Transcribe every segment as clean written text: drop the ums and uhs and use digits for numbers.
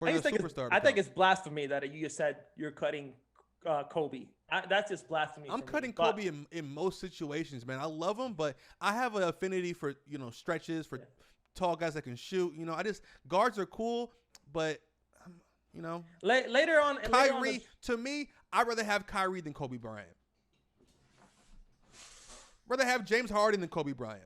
I think it's blasphemy that you just said you're cutting Kobe. That's just blasphemy. I'm cutting Kobe in most situations, man. I love him, but I have an affinity for stretches, for tall guys that can shoot. Guards are cool, but later on, Kyrie, to me, I'd rather have Kyrie than Kobe Bryant. Rather have James Harden than Kobe Bryant.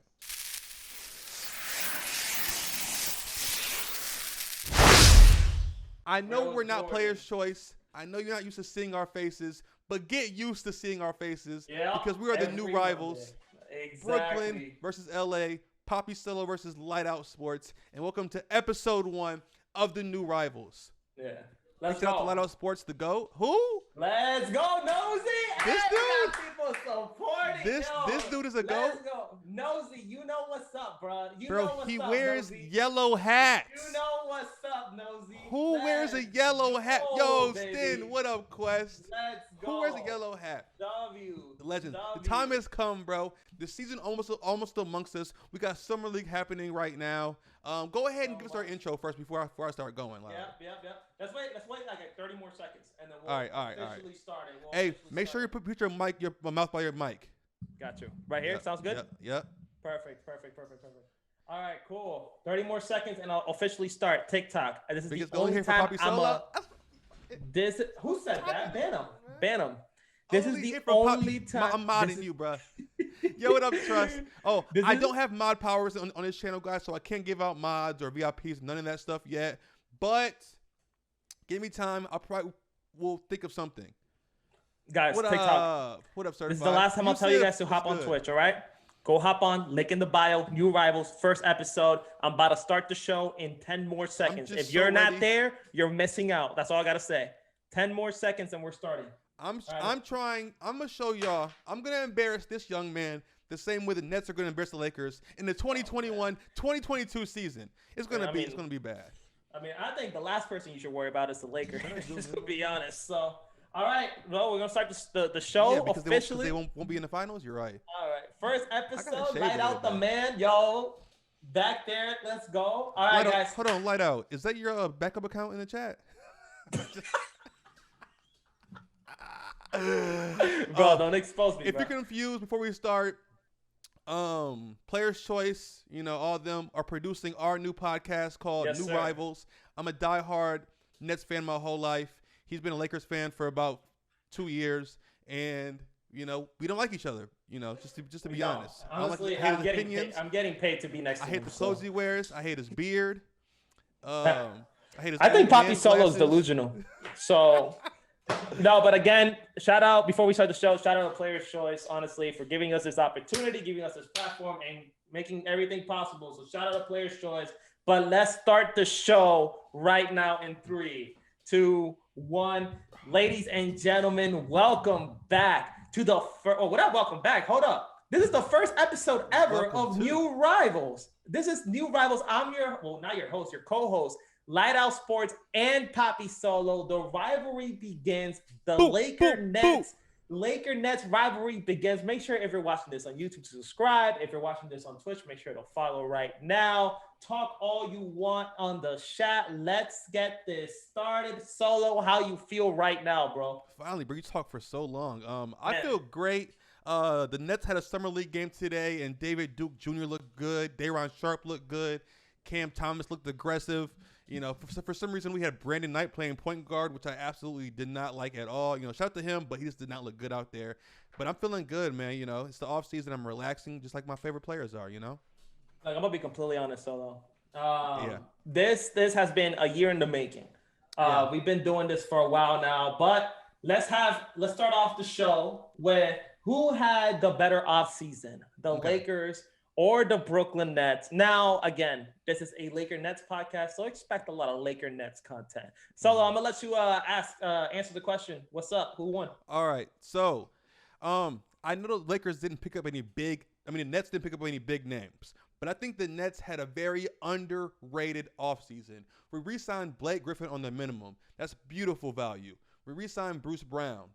I know we're not players' choice. I know you're not used to seeing our faces, but get used to seeing our faces because we are the new rivals. Exactly. Brooklyn versus LA, Poppy Solo versus Light Out Sports, and welcome to episode 1 of the new rivals. Yeah. Let's go. Shout out to Light Out Sports, the GOAT. Who? Let's go, Nosy. This dude. People supporting. This dude is a GOAT. Let's go, Nosy. You know what's up, bro. He wears yellow hats. You know what's up, Nosy. Who wears a yellost hat? Yo, Stin, what up, Quest? Let's go. Who wears a yellow hat? W. The legend. The time has come, bro. The season almost amongst us. We got Summer League happening right now. Go ahead and give us our intro first before I start going. Yep. Let's wait like 30 more seconds, and then we'll officially start it. Hey, make sure you put your mouth by your mic. Got you. Right here? Sounds good? Yep. Perfect. All right, cool. 30 more seconds, and I'll officially start TikTok. This is the only time who said that? Ban him. This is the only time. I'm modding you, bro. Yo, what up, Trust? Oh, I don't have mod powers on this channel, guys, so I can't give out mods or VIPs, none of that stuff yet. But give me time. I probably will think of something. Guys, what TikTok. Up? What up, Certified? This is the last time I'll tell you guys to hop on Twitch, all right? Go hop on, link in the bio, New Rivals, first episode. I'm about to start the show in 10 more seconds. If you're not there, you're missing out. That's all I got to say. 10 more seconds and we're starting. I'm trying. I'm going to show y'all. I'm going to embarrass this young man the same way the Nets are going to embarrass the Lakers in the 2021-2022 season. It's going to be bad. I mean, I think the last person you should worry about is the Lakers, to be honest. So, all right. Well, we're going to start the show officially. They won't be in the finals? You're right. All right. First episode, Light Out the man. Yo, back there. Let's go. All right, guys. Hold on, Light Out. Is that your backup account in the chat? Bro, don't expose me. If you're confused, before we start, Player's Choice, all of them are producing our new podcast called New Rivals. I'm a diehard Nets fan my whole life. He's been a Lakers fan for about 2 years, and we don't like each other. Just to be honest. Honestly, I'm getting paid to be next to him. I hate the clothes he wears. I hate his beard. I think Poppy Solo's delusional. So. No, but again, shout out before we start the show. Shout out to Player's Choice, honestly, for giving us this opportunity, giving us this platform, and making everything possible. So shout out to Player's Choice. But let's start the show right now in 3, 2, 1. Ladies and gentlemen, welcome back to the first. Oh, what up? Welcome back. Hold up. This is the first episode ever of New Rivals. This is New Rivals. I'm not your host, your co-host. Light Out Sports and Poppy Solo. The rivalry begins. The Laker Nets rivalry begins. Make sure if you're watching this on YouTube to subscribe. If you're watching this on Twitch, make sure to follow right now. Talk all you want on the chat. Let's get this started. Solo, how you feel right now, bro? Finally, bro, you talked for so long. I feel great. The Nets had a summer league game today, and David Duke Jr. looked good. Day'Ron Sharpe looked good. Cam Thomas looked aggressive. For some reason, we had Brandon Knight playing point guard, which I absolutely did not like at all. Shout out to him, but he just did not look good out there. But I'm feeling good, man. It's the off season. I'm relaxing, just like my favorite players are. Like, I'm gonna be completely honest, Solo. This has been a year in the making. We've been doing this for a while now, but let's start off the show with who had the better off season, the Lakers or the Brooklyn Nets. Now, again, this is a Laker Nets podcast, so expect a lot of Laker Nets content. Solo, I'm gonna let you answer the question. What's up? Who won? All right. So, I know the Lakers didn't pick up any the Nets didn't pick up any big names, but I think the Nets had a very underrated offseason. We re-signed Blake Griffin on the minimum. That's beautiful value. We re-signed Bruce Brown.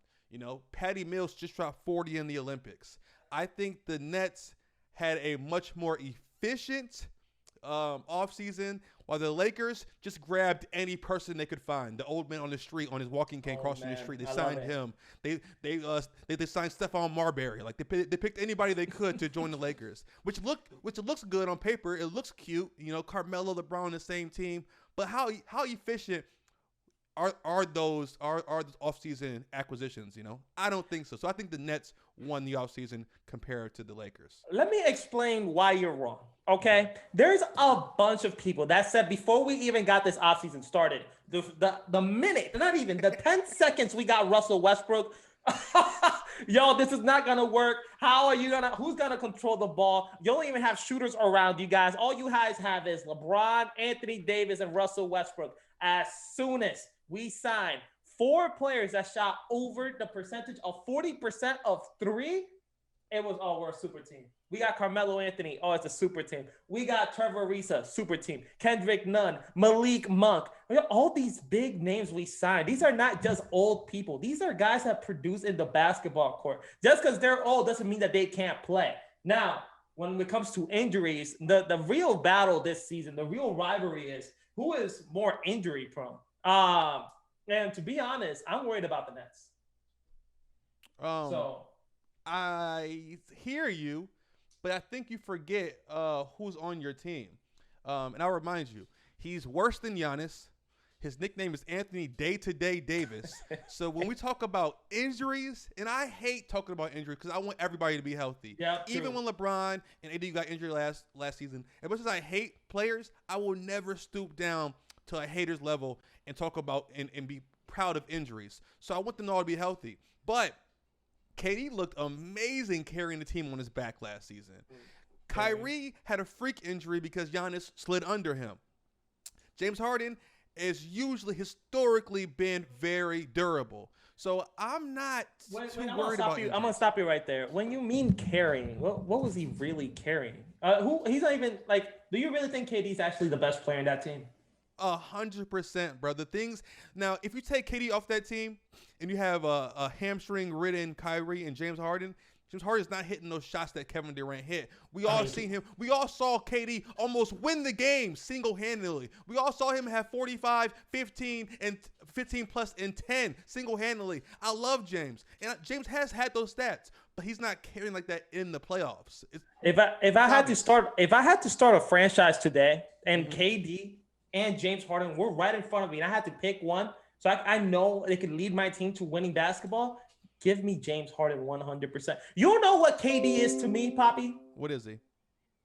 Patty Mills just dropped 40 in the Olympics. I think the Nets had a much more efficient offseason, while the Lakers just grabbed any person they could find. The old man on the street, on his walking cane, crossing the street. They signed him. They signed Stephon Marbury. Like they picked anybody they could to join the Lakers, which looks good on paper. It looks cute. You know, Carmelo, LeBron on the same team. But how efficient are those offseason acquisitions? You know, I don't think so. So I think the Nets won the offseason compared to the Lakers. Let me explain why you're wrong. Okay, there's a bunch of people that said before we even got this offseason started, the minute, not even the 10 seconds we got Russell Westbrook, yo, this is not gonna work. Who's gonna control the ball? You don't even have shooters around you guys. All you guys have is LeBron, Anthony Davis, and Russell Westbrook. As soon as we signed 4 players that shot over the percentage of 40% of 3, it was, we're a super team. We got Carmelo Anthony. It's a super team. We got Trevor Ariza, super team. Kendrick Nunn, Malik Monk. All these big names we signed. These are not just old people. These are guys that produce in the basketball court. Just because they're old doesn't mean that they can't play. Now, when it comes to injuries, the real battle this season, the real rivalry is who is more injury prone. And to be honest, I'm worried about the Nets. I hear you, but I think you forget who's on your team. And I'll remind you, he's worse than Giannis. His nickname is Anthony Day-to-Day Davis. So when we talk about injuries, and I hate talking about injuries because I want everybody to be healthy. Yeah, even when LeBron and AD got injured last season, as much as I hate players, I will never stoop down to a hater's level and talk about and be proud of injuries. So I want them all to be healthy. But KD looked amazing carrying the team on his back last season. Kyrie had a freak injury because Giannis slid under him. James Harden has historically been very durable. So I'm not too worried about injuries. I'm going to stop you right there. When you mean carrying, what was he really carrying? He's not even, do you really think KD's actually the best player in that team? 100%, bro. The things now, if you take KD off that team and you have a hamstring-ridden Kyrie and James Harden's not hitting those shots that Kevin Durant hit. We all saw KD almost win the game single-handedly. We all saw him have 45, 15, and 15 plus and 10 single-handedly. I love James, and James has had those stats, but he's not carrying like that in the playoffs. If I had to start a franchise today, and KD and James Harden were right in front of me, and I had to pick one, so I know they could lead my team to winning basketball. Give me James Harden 100%. You know what KD is to me, Poppy? What is he?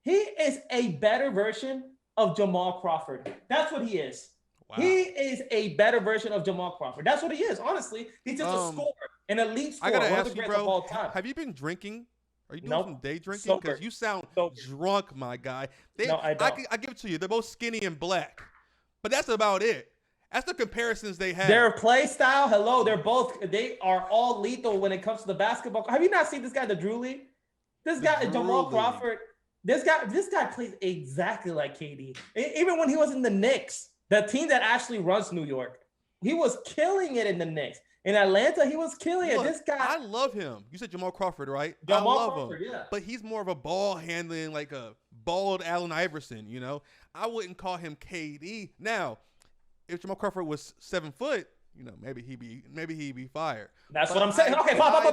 He is a better version of Jamal Crawford. That's what he is. Wow. He is a better version of Jamal Crawford. That's what he is, honestly. He's just a scorer, an elite scorer. I got to ask you, of bro, all time. have you been drinking? Are you doing Nope. some day drinking? Because you sound drunk, my guy. No, I don't. I give it to you. They're both skinny and black. But that's about it. That's the comparisons they have. Their play style, they are all lethal when it comes to the basketball. Have you not seen this guy, the Drew League? This guy, Jamal Crawford, this guy plays exactly like KD. Even when he was in the Knicks, the team that actually runs New York, he was killing it in the Knicks. In Atlanta, he was killing it. This guy. I love him. You said Jamal Crawford, right? I love Crawford, him. Yeah. But he's more of a ball handling, like a bald Allen Iverson, you know? I wouldn't call him KD. Now, if Jamal Crawford was 7 foot, you know, maybe he'd be fired. That's what I'm saying. Okay, pop.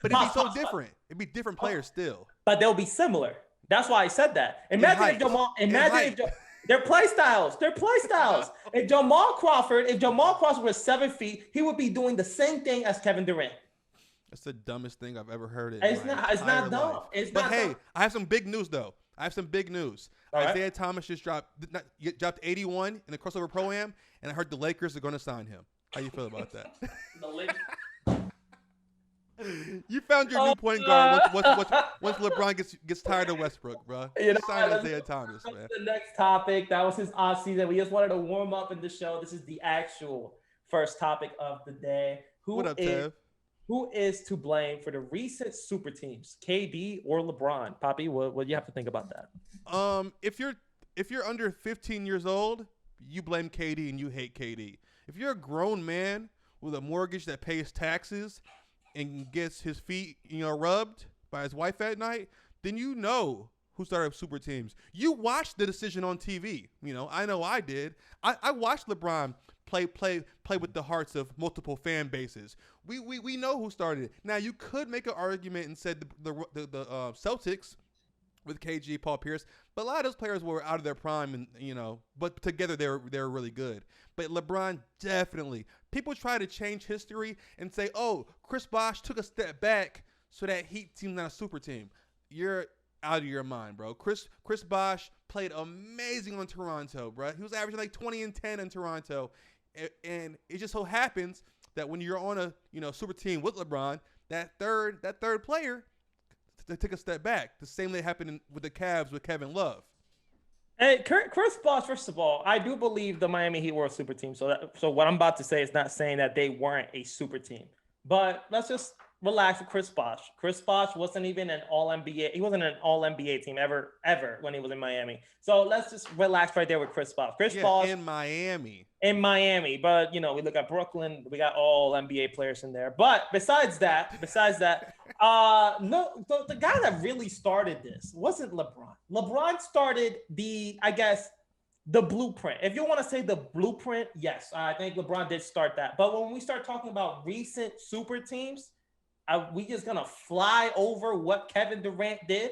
But it'd be so different. It'd be different players still. But they'll be similar. That's why I said that. Imagine if their play styles. If Jamal Crawford was 7 feet, he would be doing the same thing as Kevin Durant. That's the dumbest thing I've ever heard. It's not dumb. Hey, I have some big news though. Isaiah Thomas just dropped 81 in the crossover pro-am, and I heard the Lakers are going to sign him. How you feel about that? The Lakers. You found your new point guard once LeBron gets tired of Westbrook, bro. Sign Isaiah Thomas, man. The next topic, that was his off season. We just wanted to warm up in the show. This is the actual first topic of the day. What up, Tev? Who is to blame for the recent super teams, KD or LeBron? Poppy, what do you have to think about that? If you're under 15 years old, you blame KD and you hate KD. If you're a grown man with a mortgage that pays taxes and gets his feet, rubbed by his wife at night, then you know who started super teams. You watched the decision on TV. You know I did. I watched LeBron play with the hearts of multiple fan bases. We know who started it. Now you could make an argument and said the Celtics with KG, Paul Pierce, but a lot of those players were out of their prime, and but together they were really good. But LeBron definitely. People try to change history and say, oh, Chris Bosh took a step back so that Heat team's not a super team. You're out of your mind, bro. Chris Bosh played amazing on Toronto, bro. He was averaging like 20 and 10 in Toronto, and it just so happens that when you're on a super team with LeBron, that third player, they took a step back. The same thing happened with the Cavs with Kevin Love. Hey, Chris Bosh, first of all, I do believe the Miami Heat were a super team. So what I'm about to say is not saying that they weren't a super team. But let's just relax with Chris Bosh. Chris Bosh wasn't even an All-NBA. He wasn't an All-NBA team ever when he was in Miami. So let's just relax right there with Chris Bosh. Bosh in Miami. But we look at Brooklyn, we got all NBA players in there. But besides that, no, the guy that really started this wasn't LeBron. LeBron started the blueprint. If you want to say the blueprint, yes, I think LeBron did start that. But when we start talking about recent super teams, we just gonna fly over what Kevin Durant did?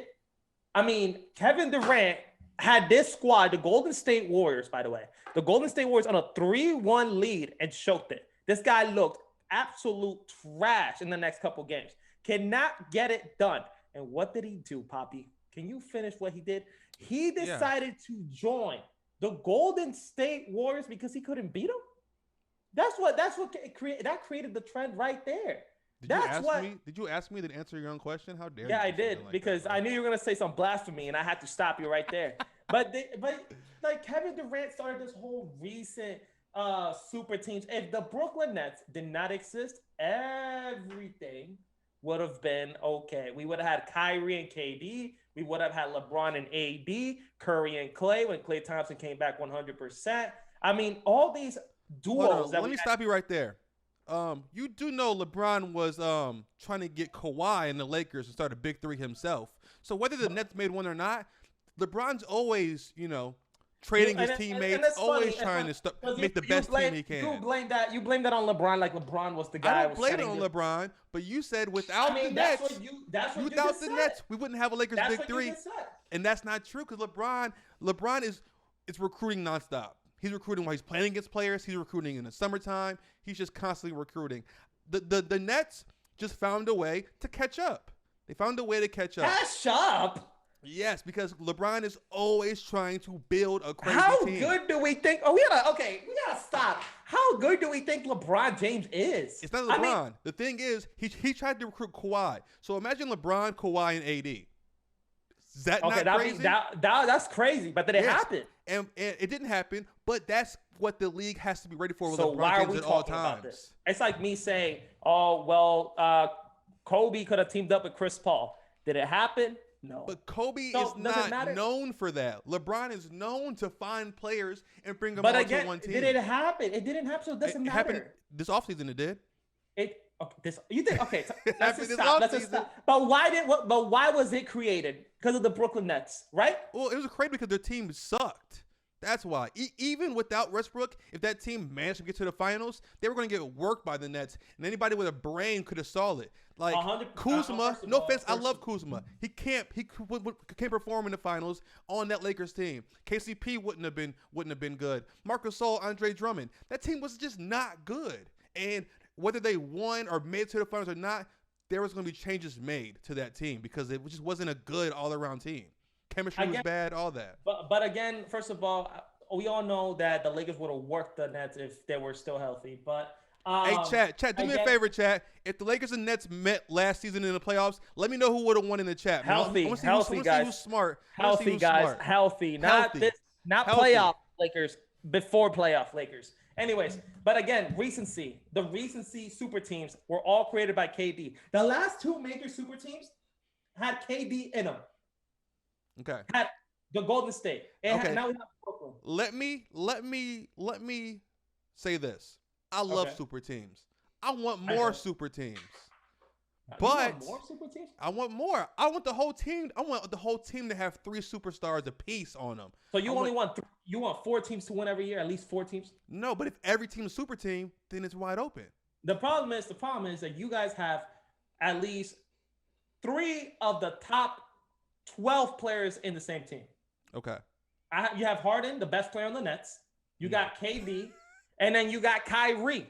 I mean, Kevin Durant had this squad, the Golden State Warriors, by the way. The Golden State Warriors on a 3-1 lead and choked it. This guy looked absolute trash in the next couple games. Cannot get it done. And what did he do, Poppy? Can you finish what he did? He decided to join the Golden State Warriors because he couldn't beat them. That created the trend right there. Did you ask me to answer your own question? How dare you? Yeah, I did, because I knew you were gonna say some blasphemy, and I had to stop you right there. but Kevin Durant started this whole recent super teams. If the Brooklyn Nets did not exist, everything would have been okay. We would have had Kyrie and KD. We would have had LeBron and AD, Curry and Clay when Klay Thompson came back 100%. I mean, all these duos. Let me stop you right there. You do know LeBron was trying to get Kawhi and the Lakers to start a big three himself. So whether the Nets made one or not, LeBron's always, trading his teammates, always trying to make the best team he can. You blame that on LeBron, like LeBron was the guy. I don't blame it on LeBron, but you said without the Nets, we wouldn't have a Lakers big three, and that's not true because LeBron is recruiting nonstop. He's recruiting while he's playing against players. He's recruiting in the summertime. He's just constantly recruiting. The Nets just found a way to catch up. They found a way to catch up. Catch up? Yes, because LeBron is always trying to build a crazy team. How good do we think? We gotta stop. How good do we think LeBron James is? It's not LeBron. The thing is, he tried to recruit Kawhi. So imagine LeBron, Kawhi, and AD. Is that not crazy? That's crazy, but did it happen? And it didn't happen, but that's what the league has to be ready for with so LeBron James at all times. This? It's like me saying, Kobe could have teamed up with Chris Paul. Did it happen? No. But Kobe is not known for that. LeBron is known to find players and bring them to one team. Did it happen? It didn't happen, so it doesn't matter. Happened this offseason, it did. Let's just stop. But why was it created? Because of the Brooklyn Nets, right? Well, it was created because their team sucked. That's why. Even without Westbrook, if that team managed to get to the finals, they were going to get worked by the Nets, and anybody with a brain could have saw it. Like Kuzma, no offense, I love Kuzma. He can't perform in the finals on that Lakers team. KCP wouldn't have been good. Marc Gasol, Andre Drummond, that team was just not good. And whether they won or made it to the finals or not, there was going to be changes made to that team because it just wasn't a good all-around team. Chemistry was bad, all that. But again, first of all, we all know that the Lakers would have worked the Nets if they were still healthy. But hey, chat, do me a favor, chat. If the Lakers and Nets met last season in the playoffs, let me know who would have won in the chat. Healthy guys. Healthy guys. Healthy. Not playoff Lakers, before playoff Lakers. Anyways, but again, the recency super teams were all created by KD. The last two major super teams had KD in them. Okay. Had the Golden State. Now we have Brooklyn. Let me say this. I love super teams. I want more super teams. But you want more super teams? I want more. I want the whole team. I want the whole team to have 3 superstars apiece on them. So you want 4 teams to win every year, at least 4 teams? No, but if every team is super team, then it's wide open. The problem is that you guys have at least 3 of the top 12 players in the same team. Okay. You have Harden, the best player on the Nets. You got KD, and then you got Kyrie.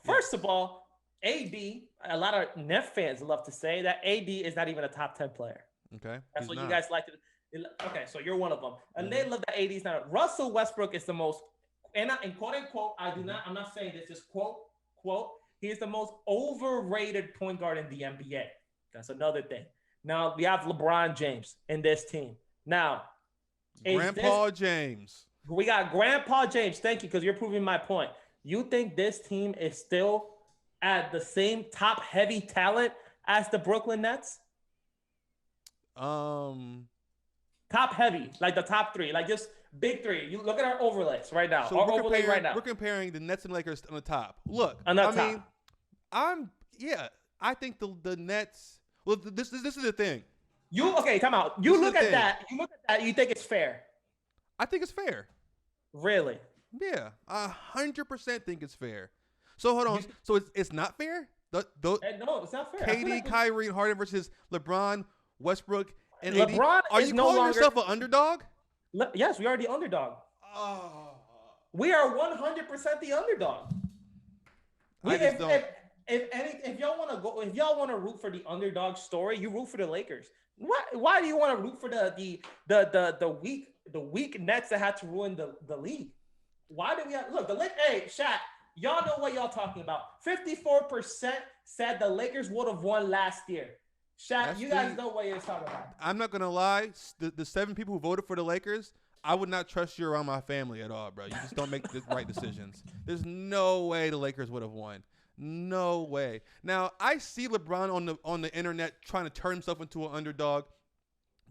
First of all, AD, a lot of Net fans love to say that AD is not even a top 10 player. Okay. That's what you guys like to. Okay, so you're one of them. And they love that AD is not. Russell Westbrook is the most, and quote unquote, I'm not saying this, just quote, he is the most overrated point guard in the NBA. That's another thing. Now, we have LeBron James in this team. Now, Grandpa James. We got Grandpa James. Thank you, because you're proving my point. You think this team is still at the same top-heavy talent as the Brooklyn Nets? Top-heavy, like the top 3, like just big 3. You look at our overlays right now. So we're comparing the Nets and Lakers on the top. Look, I think the Nets. Well, this is the thing. Time out. You look at that. You think it's fair? I think it's fair. Really? Yeah, 100% think it's fair. So hold on. So it's not fair? No, it's not fair. KD, Kyrie, and Harden versus LeBron, Westbrook, and LeBron AD. Are you calling yourself an underdog? Yes, we are the underdog. Oh. We are 100% the underdog. If y'all want to root for the underdog story, you root for the Lakers. Why do you want to root for the weak Nets that had to ruin the league? Why do we have Hey, Shaq, y'all know what y'all talking about. 54% said the Lakers would have won last year. Shaq, you guys know what you're talking about. I'm not gonna lie. The 7 people who voted for the Lakers, I would not trust you around my family at all, bro. You just don't make the right decisions. There's no way the Lakers would have won. No way. Now I see LeBron on the internet trying to turn himself into an underdog.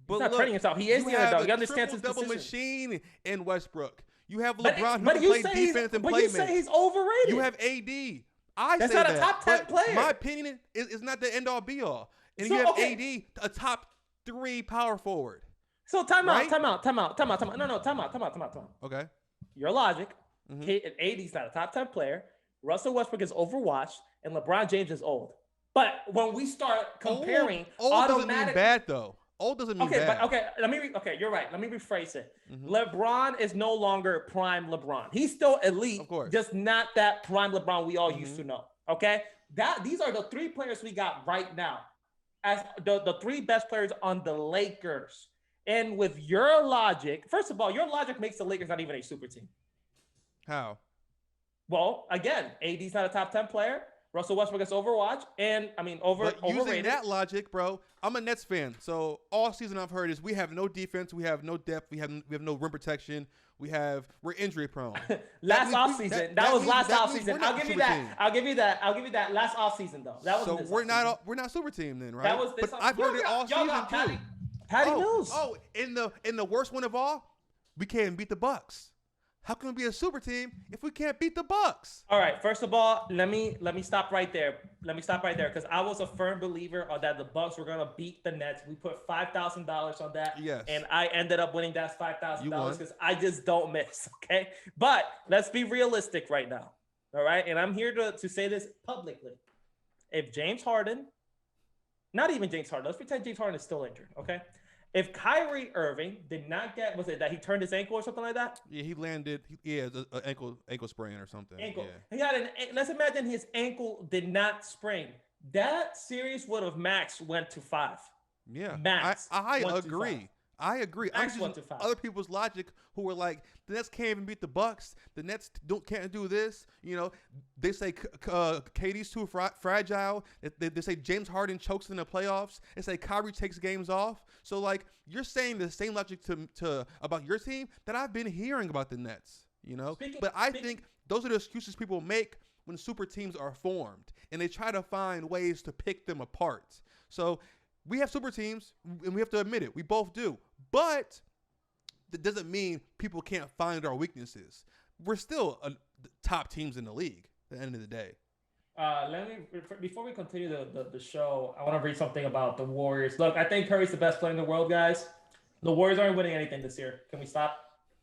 But he's not turning himself. He is the underdog. You understand his double decision. machine in Westbrook. You have LeBron who can play defense and play. You say he's overrated. You have AD. That's not a top 10 player. My opinion is not the end all be all. And you have AD, a top 3 power forward. So time out. No, time out. Okay. Your logic. AD's not a top 10 player. Russell Westbrook is overwatched, and LeBron James is old. But when we start comparing, old doesn't mean bad though. Old doesn't mean bad. You're right. Let me rephrase it. LeBron is no longer prime LeBron. He's still elite, of course, just not that prime LeBron we all used to know. Okay, these are the 3 players we got right now as the 3 best players on the Lakers. And with your logic, first of all, your logic makes the Lakers not even a super team. How? Well, again, AD's not a top 10 player. Russell Westbrook is overwatched, and overrated. Using that logic, bro, I'm a Nets fan. So all season I've heard is we have no defense, we have no depth, we have no rim protection, we're injury prone. Last offseason, that was last offseason. I'll give you that. Last offseason though. That was so we're not super team then, right? That was this. But I've heard it all season too. Patty Mills. Oh, in the worst one of all, we can't beat the Bucks. How can we be a super team if we can't beat the Bucks? All right. First of all, let me stop right there. Because I was a firm believer that the Bucks were gonna beat the Nets. We put $5,000 on that. Yes. And I ended up winning that $5,000 because I just don't miss. Okay. But let's be realistic right now. All right. And I'm here to say this publicly. If James Harden, not even James Harden, let's pretend James Harden is still injured. Okay. If Kyrie Irving did not get, was it that he turned his ankle or something like that? Yeah, he landed. An ankle sprain or something. Yeah. Let's imagine his ankle did not sprain. That series would have max went to 5. Yeah, max. I agree. I agree. Max I'm went to 5. Other people's logic who were like, the Nets can't even beat the Bucks. The Nets can't do this. They say KD's too fragile. They say James Harden chokes in the playoffs. They say Kyrie takes games off. So like you're saying the same logic to about your team that I've been hearing about the Nets. But I think those are the excuses people make when super teams are formed, and they try to find ways to pick them apart. So we have super teams, and we have to admit it. We both do. But that doesn't mean people can't find our weaknesses. We're still the top teams in the league at the end of the day. Let me before we continue the show, I want to read something about the Warriors. Look, I think Curry's the best player in the world, guys. The Warriors aren't winning anything this year. Can we stop,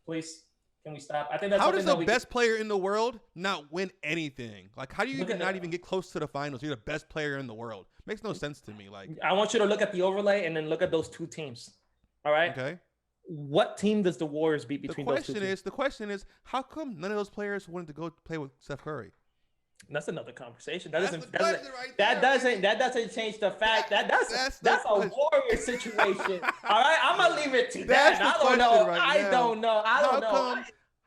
please? Can we stop? I think that's How something does the that we best player in the world not win anything? Like, how do you look not at. even get close to the finals? You're the best player in the world. Makes no sense to me. Like, I want you to look at the overlay and then look at those two teams. All right. okay. What team does the Warriors beat between those two teams? The question is, how come none of those players wanted to go play with Steph Curry? That's another conversation. That doesn't change the fact that that's a Warrior situation. All right, I'm gonna leave it to that. I don't know.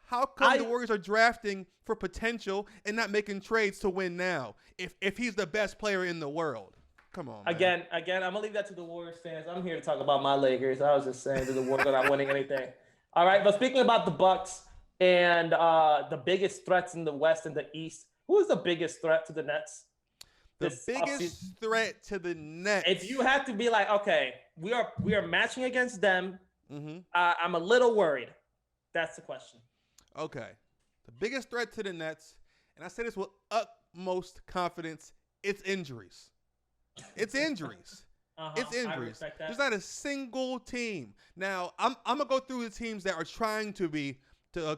How come the Warriors are drafting for potential and not making trades to win now? If he's the best player in the world, come on. Man. Again, I'm gonna leave that to the Warriors fans. I'm here to talk about my Lakers. I was just saying that the Warriors are not winning anything. All right, but speaking about the Bucks and the biggest threats in the West and the East. Who is the biggest threat to the Nets? The biggest threat to the Nets. If you have to be like, okay, we are matching against them, mm-hmm. I'm a little worried. That's the question. Okay. The biggest threat to the Nets, and I say this with utmost confidence, it's injuries. It's injuries. It's injuries. There's not a single team. Now, I'm going to go through the teams that are trying to be a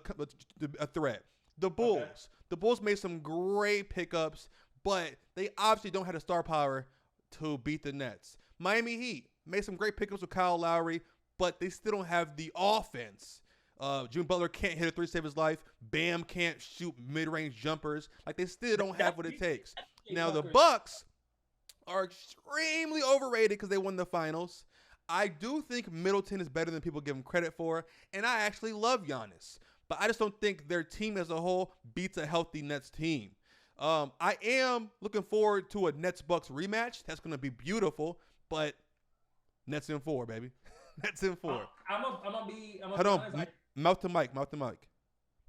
threat. The Bulls. Okay. The Bulls made some great pickups, but they obviously don't have the star power to beat the Nets. Miami Heat made some great pickups with Kyle Lowry, but they still don't have the offense. Jimmy Butler can't hit a three to save his life. Bam can't shoot mid-range jumpers. Like, they still don't have what it takes. Now, the Bucks are extremely overrated because they won the finals. I do think Middleton is better than people give him credit for, and I actually love Giannis. But I just don't think their team as a whole beats a healthy Nets team. I am looking forward to a Nets-Bucks rematch. That's going to be beautiful, but Nets in 4, baby. Nets in 4. I'm gonna be Hold on. Honest. Mouth to mic.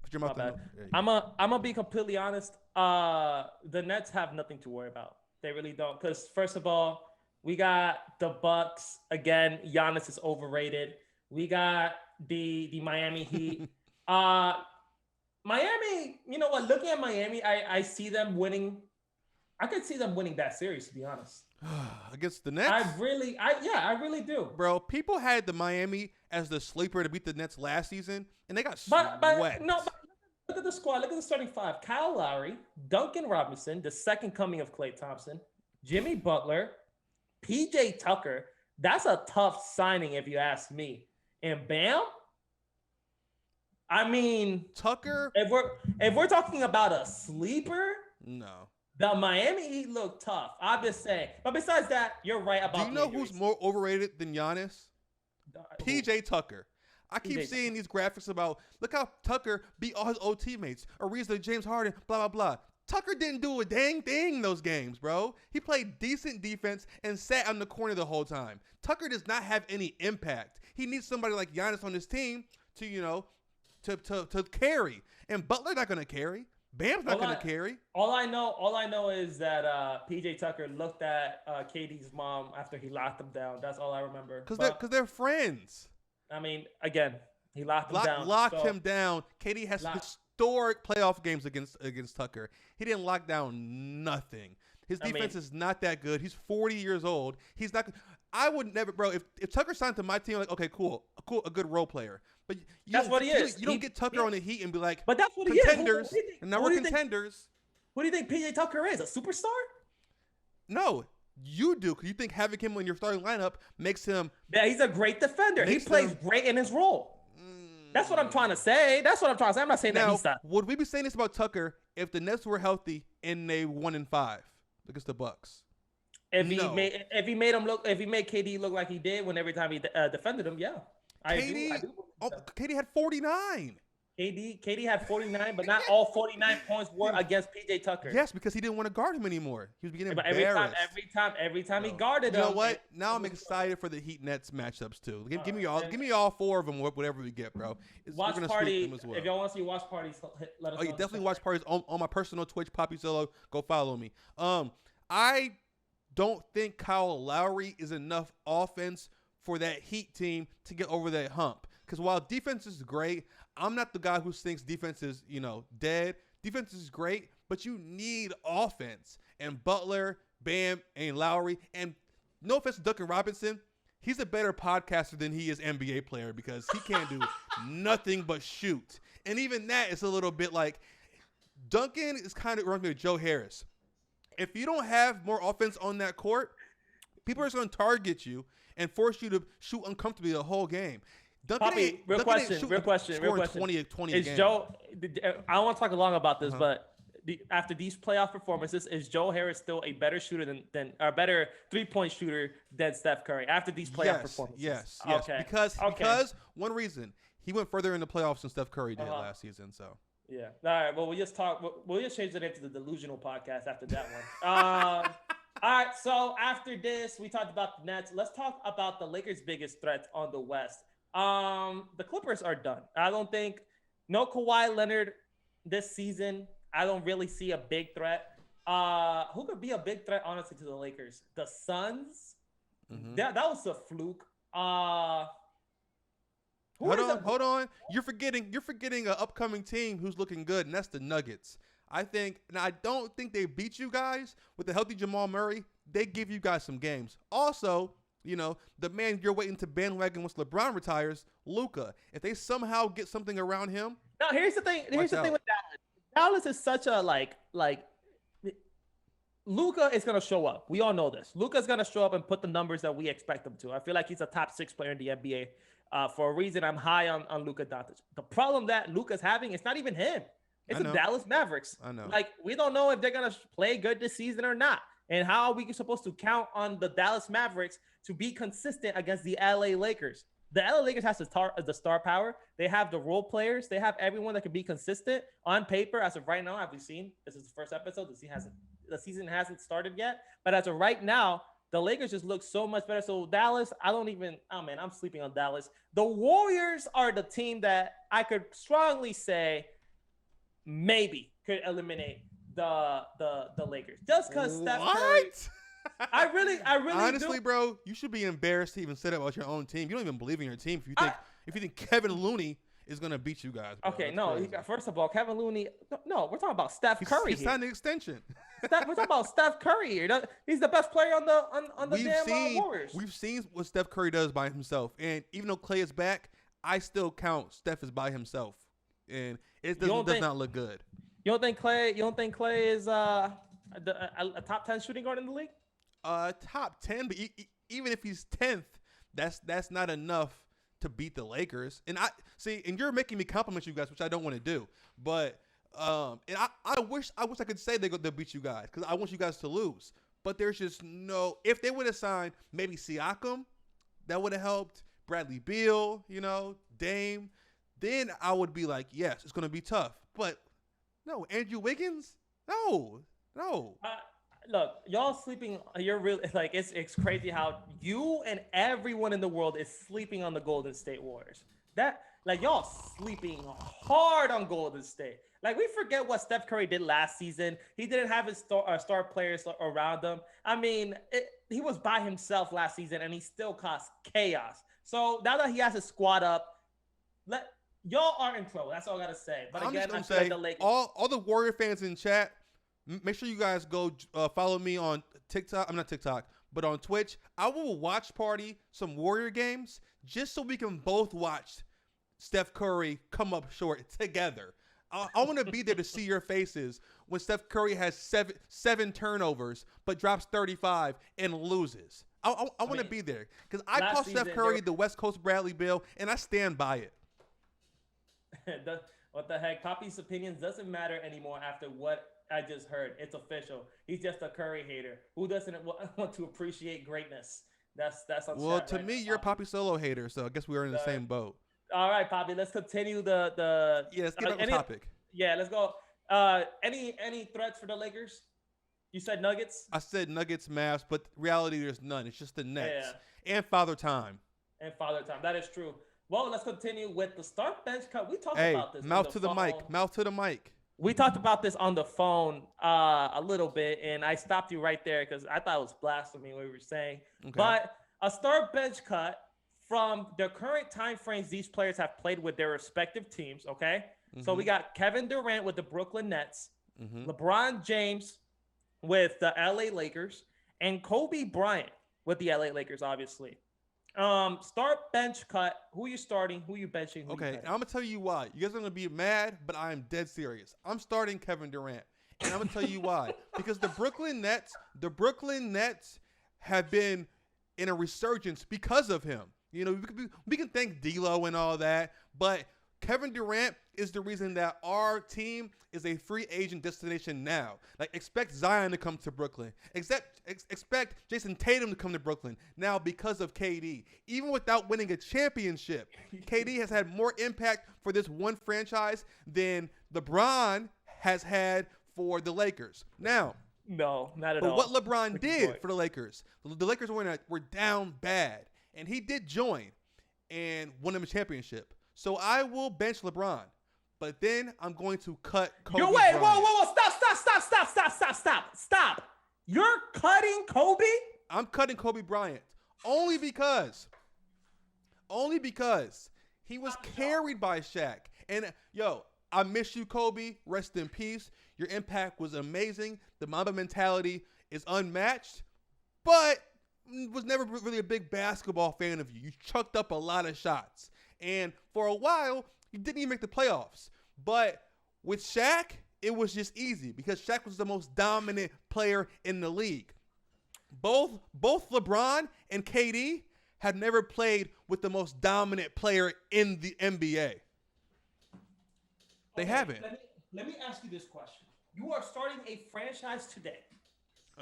Put your mouth to mic. I'm gonna be completely honest. The Nets have nothing to worry about. They really don't. Because first of all, we got the Bucks. Again, Giannis is overrated. We got the Miami Heat. Miami, you know what? Looking at Miami, I see them winning. I could see them winning that series, to be honest. Against the Nets? I really do. Bro, people had the Miami as the sleeper to beat the Nets last season, and they got swept. But look at the squad. Look at the starting five. Kyle Lowry, Duncan Robinson, the second coming of Klay Thompson, Jimmy Butler, PJ Tucker. That's a tough signing if you ask me. And Bam? I mean, Tucker. If we're talking about a sleeper, no. The Miami Heat look tough. I'm just saying. But besides that, you're right about. Do you know who's more overrated than Giannis? PJ Tucker. I keep seeing these graphics about look how Tucker beat all his old teammates. Ariza, James Harden, blah blah blah. Tucker didn't do a dang thing in those games, bro. He played decent defense and sat on the corner the whole time. Tucker does not have any impact. He needs somebody like Giannis on his team to, you know, to carry. And Butler's not going to carry. Bam's not going to carry. All I know is that PJ Tucker looked at KD's mom after he locked him down. That's all I remember. Because they're friends. I mean, again, he locked him down. Locked him down. KD has historic playoff games against Tucker. He didn't lock down nothing. His defense is not that good. He's 40 years old. He's not. I would never, bro. If Tucker signed to my team, like, okay, cool, a good role player. But that's what he is. You don't get Tucker on the Heat and be like, but that's what contenders, he is. And now we're contenders. What do you think PJ Tucker is? A superstar? No, you do. Because you think having him in your starting lineup makes him. Yeah, he's a great defender. He plays great in his role. That's what I'm trying to say. I'm not saying that he's not. Would we be saying this about Tucker if the Nets were healthy and they 1-5 against the Bucks? If he made KD look like he did when every time he defended him, yeah. KD had 49. KD had 49, but not all 49 points were against PJ Tucker. Yes, because he didn't want to guard him anymore. He was getting embarrassed. Every time he guarded him. You know what? Now I'm excited for the Heat Nets matchups too. Give me all four of them, whatever we get, bro. Watch party. Well. If y'all want to see watch parties, let us know. You definitely watch parties on my personal Twitch, Poppy Solo. Go follow me. I don't think Kyle Lowry is enough offense for that Heat team to get over that hump. Because while defense is great, I'm not the guy who thinks defense is, dead. Defense is great, but you need offense. And Butler, Bam, and Lowry, and no offense to Duncan Robinson, he's a better podcaster than he is NBA player because he can't do nothing but shoot. And even that is a little bit like Duncan is kind of reminds me of Joe Harris. If you don't have more offense on that court, people are just going to target you and force you to shoot uncomfortably the whole game. Poppy, real question. 20 a game. Joe, I don't want to talk long about this, but after these playoff performances, is Joe Harris still a better shooter than a better 3-point shooter than Steph Curry after these playoff performances? Yes. Okay. Because one reason he went further in the playoffs than Steph Curry did last season. So yeah. All right. Well, we'll just change it into the delusional podcast after that one. All right. So after this, we talked about the Nets. Let's talk about the Lakers' biggest threats on the West. The Clippers are done. I don't think no Kawhi Leonard this season. I don't really see a big threat. Who could be a big threat, honestly, to the Lakers? The Suns. Mm-hmm. That was a fluke. Hold on. You're forgetting an upcoming team who's looking good, and that's the Nuggets. I don't think they beat you guys with the healthy Jamal Murray. They give you guys some games. Also, the man you're waiting to bandwagon once LeBron retires, Luka. If they somehow get something around him. Now, here's the thing. Here's the thing with Dallas. Dallas is such a like Luka is going to show up. We all know this. Luka's going to show up and put the numbers that we expect him to. I feel like he's a top 6 player in the NBA. For a reason, I'm high on Luka Doncic. The problem that Luka's having, it's not even him. It's the Dallas Mavericks. I know. Like, we don't know if they're going to play good this season or not. And how are we supposed to count on the Dallas Mavericks to be consistent against the LA Lakers? The LA Lakers has the star power. They have the role players. They have everyone that can be consistent on paper. As of right now, as we've seen, this is the first episode. The season hasn't started yet. But as of right now, the Lakers just look so much better. So Dallas, I'm sleeping on Dallas. The Warriors are the team that I could strongly say maybe could eliminate the Lakers. Just because Steph Curry. I really honestly, do. bro, you should be embarrassed to even say that about your own team. You don't even believe in your team if you think Kevin Looney is gonna beat you guys. Bro. Okay, first of all, Kevin Looney. No, we're talking about Steph Curry. He signed an extension. We're talking about Steph Curry here. He's the best player on the Warriors. We've seen what Steph Curry does by himself, and even though Klay is back, I still count Steph is by himself, and it does not look good. You don't think Klay is a top 10 shooting guard in the league? Top 10, but even if he's 10th, that's not enough to beat the Lakers. And and you're making me compliment you guys, which I don't want to do. But and I wish I could say they'll beat you guys because I want you guys to lose. But there's just no. If they would have signed maybe Siakam, that would have helped. Bradley Beal, Dame, then I would be like, yes, it's gonna be tough. But no, Andrew Wiggins, no. Look, y'all sleeping. You're really like it's crazy how you and everyone in the world is sleeping on the Golden State Warriors. That y'all sleeping hard on Golden State. Like we forget what Steph Curry did last season. He didn't have his star players around him. I mean, he was by himself last season, and he still caused chaos. So now that he has his squad up, y'all are in trouble. That's all I gotta say. But again, I'm say the Lakers. All the Warrior fans in chat. Make sure you guys go follow me on TikTok. I'm not TikTok, but on Twitch. I will watch party some Warrior games just so we can both watch Steph Curry come up short together. I want to be there to see your faces when Steph Curry has seven turnovers but drops 35 and loses. I want to be there because I call Steph Curry the West Coast Bradley Beal, and I stand by it. What the heck? Poppy's opinions doesn't matter anymore after what I just heard. It's official. He's just a Curry hater who doesn't want to appreciate greatness. That's well, to me, you're a Poppy Solo hater, so I guess we are in the same boat. All right, Poppy. Let's continue the. Let's get on the topic. Yeah, let's go. Any threats for the Lakers? You said Nuggets. I said Nuggets, Mavs, but reality there's none. It's just the Nets and Father Time. That is true. Well, let's continue with the start bench cut. We talked about this. Mouth to the mic. We talked about this on the phone a little bit, and I stopped you right there because I thought it was blasphemy what we were saying. Okay. But a start bench cut from the current time frames these players have played with their respective teams, okay? Mm-hmm. So we got Kevin Durant with the Brooklyn Nets. LeBron James with the LA Lakers, and Kobe Bryant with the LA Lakers, obviously. Start, bench, cut. Who you starting? Who you benching? Okay, I'm gonna tell you why. You guys are gonna be mad, but I am dead serious. I'm starting Kevin Durant, and I'm gonna tell you why. Because the Brooklyn Nets have been in a resurgence because of him. You know, we can thank D'Lo and all that, but Kevin Durant is the reason that our team is a free agent destination now. Like, expect Zion to come to Brooklyn. Expect Jason Tatum to come to Brooklyn now because of KD. Even without winning a championship, KD has had more impact for this one franchise than LeBron has had for the Lakers. Now, no, not at all. But what LeBron did for the Lakers were down bad, and he did join and won them a championship. So I will bench LeBron, but then I'm going to cut Kobe Bryant. Whoa, stop. You're cutting Kobe? I'm cutting Kobe Bryant only because he was carried by Shaq. And, I miss you, Kobe. Rest in peace. Your impact was amazing. The Mamba mentality is unmatched, but was never really a big basketball fan of you. You chucked up a lot of shots. And for a while, you didn't even make the playoffs. But with Shaq, it was just easy because Shaq was the most dominant player in the league. Both LeBron and KD have never played with the most dominant player in the NBA. They haven't. Let me ask you this question. You are starting a franchise today,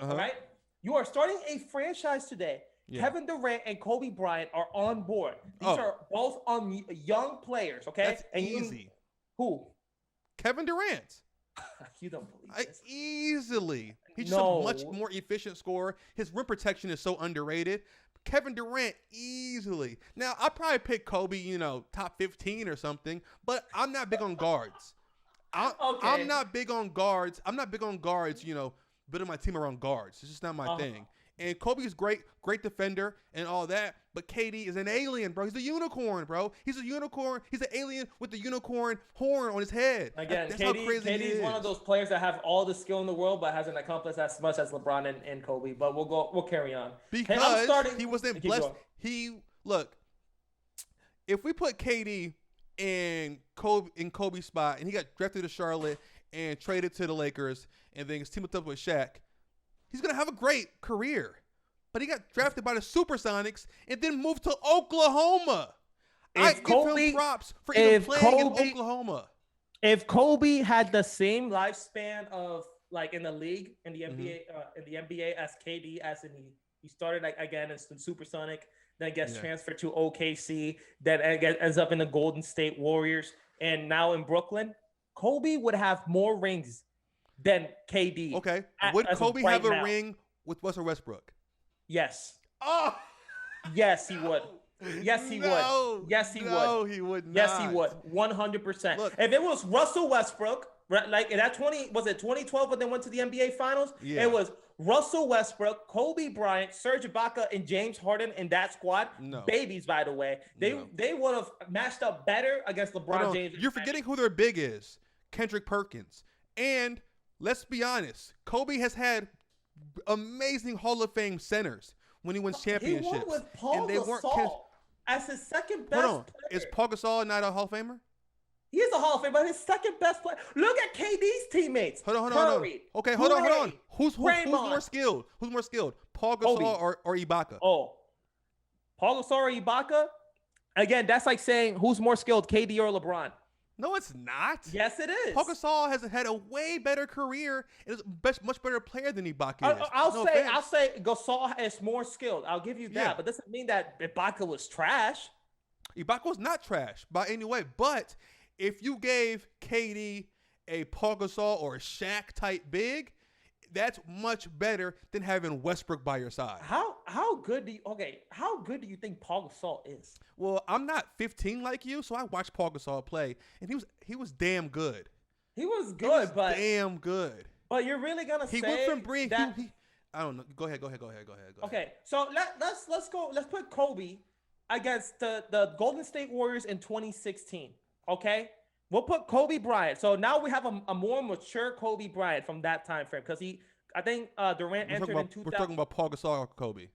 all right? You are starting a franchise today. Yeah. Kevin Durant and Kobe Bryant are on board. These are both young players, okay? That's easy. Who? Kevin Durant. You don't believe this. Easily. He's just a much more efficient scorer. His rim protection is so underrated. Kevin Durant, easily. Now, I'll probably pick Kobe, top 15 or something, but I'm not big on guards. I'm not big on guards. Building my team around guards. It's just not my thing. And Kobe's great defender and all that, but KD is an alien, bro. He's a unicorn, bro. He's a unicorn. He's an alien with the unicorn horn on his head. Again, that's how crazy KD is one of those players that have all the skill in the world, but hasn't accomplished as much as LeBron and Kobe. But we'll carry on. Because he wasn't blessed. If we put KD in Kobe's spot, and he got drafted to Charlotte and traded to the Lakers, and then he's teamed up with Shaq, he's going to have a great career. But he got drafted by the Supersonics and then moved to Oklahoma. I give him props for even playing in Oklahoma. If Kobe had the same lifespan of, like, in the league, in the NBA as KD, as in he started again as the Supersonic, then gets transferred to OKC, then ends up in the Golden State Warriors, and now in Brooklyn, Kobe would have more rings than KD. Okay. Would Kobe have a ring with Russell Westbrook? Yes. Oh. Yes, he would. Yes, he would. Yes, he would. No, he would not. Yes, he would. 100%. Look, if it was Russell Westbrook, like that 2012 when they went to the NBA Finals? Yeah. It was Russell Westbrook, Kobe Bryant, Serge Ibaka, and James Harden in that squad. No. Babies, by the way. They would have matched up better against LeBron James. You're forgetting who their big is. Kendrick Perkins. And let's be honest, Kobe has had amazing Hall of Fame centers when he wins championships. He won with Paul Gasol as his second best player. Is Paul Gasol not a Hall of Famer? He's a Hall of Famer, but his second best player. Look at KD's teammates. Hold on. Okay, hold on. Who's more skilled? Who's more skilled? Paul Gasol or Ibaka? Oh, Paul Gasol or Ibaka? Again, that's like saying who's more skilled, KD or LeBron? No, it's not. Yes, it is. Paul Gasol has had a way better career and is a much better player than Ibaka is. I'll say Gasol is more skilled. I'll give you that, but doesn't mean that Ibaka was trash. Ibaka was not trash by any way, but if you gave KD a Paul Gasol or a Shaq type big, that's much better than having Westbrook by your side. How good do you think Paul Gasol is? Well, I'm not 15 like you, so I watched Paul Gasol play, and he was damn good. He was good, but damn good. But you're really gonna say went from that? I don't know. Go ahead. Okay, so let's go. Let's put Kobe against the Golden State Warriors in 2016. Okay, We'll put Kobe Bryant. So now we have a more mature Kobe Bryant from that time frame because I think Durant entered in 2000. We're talking about Paul Gasol or Kobe.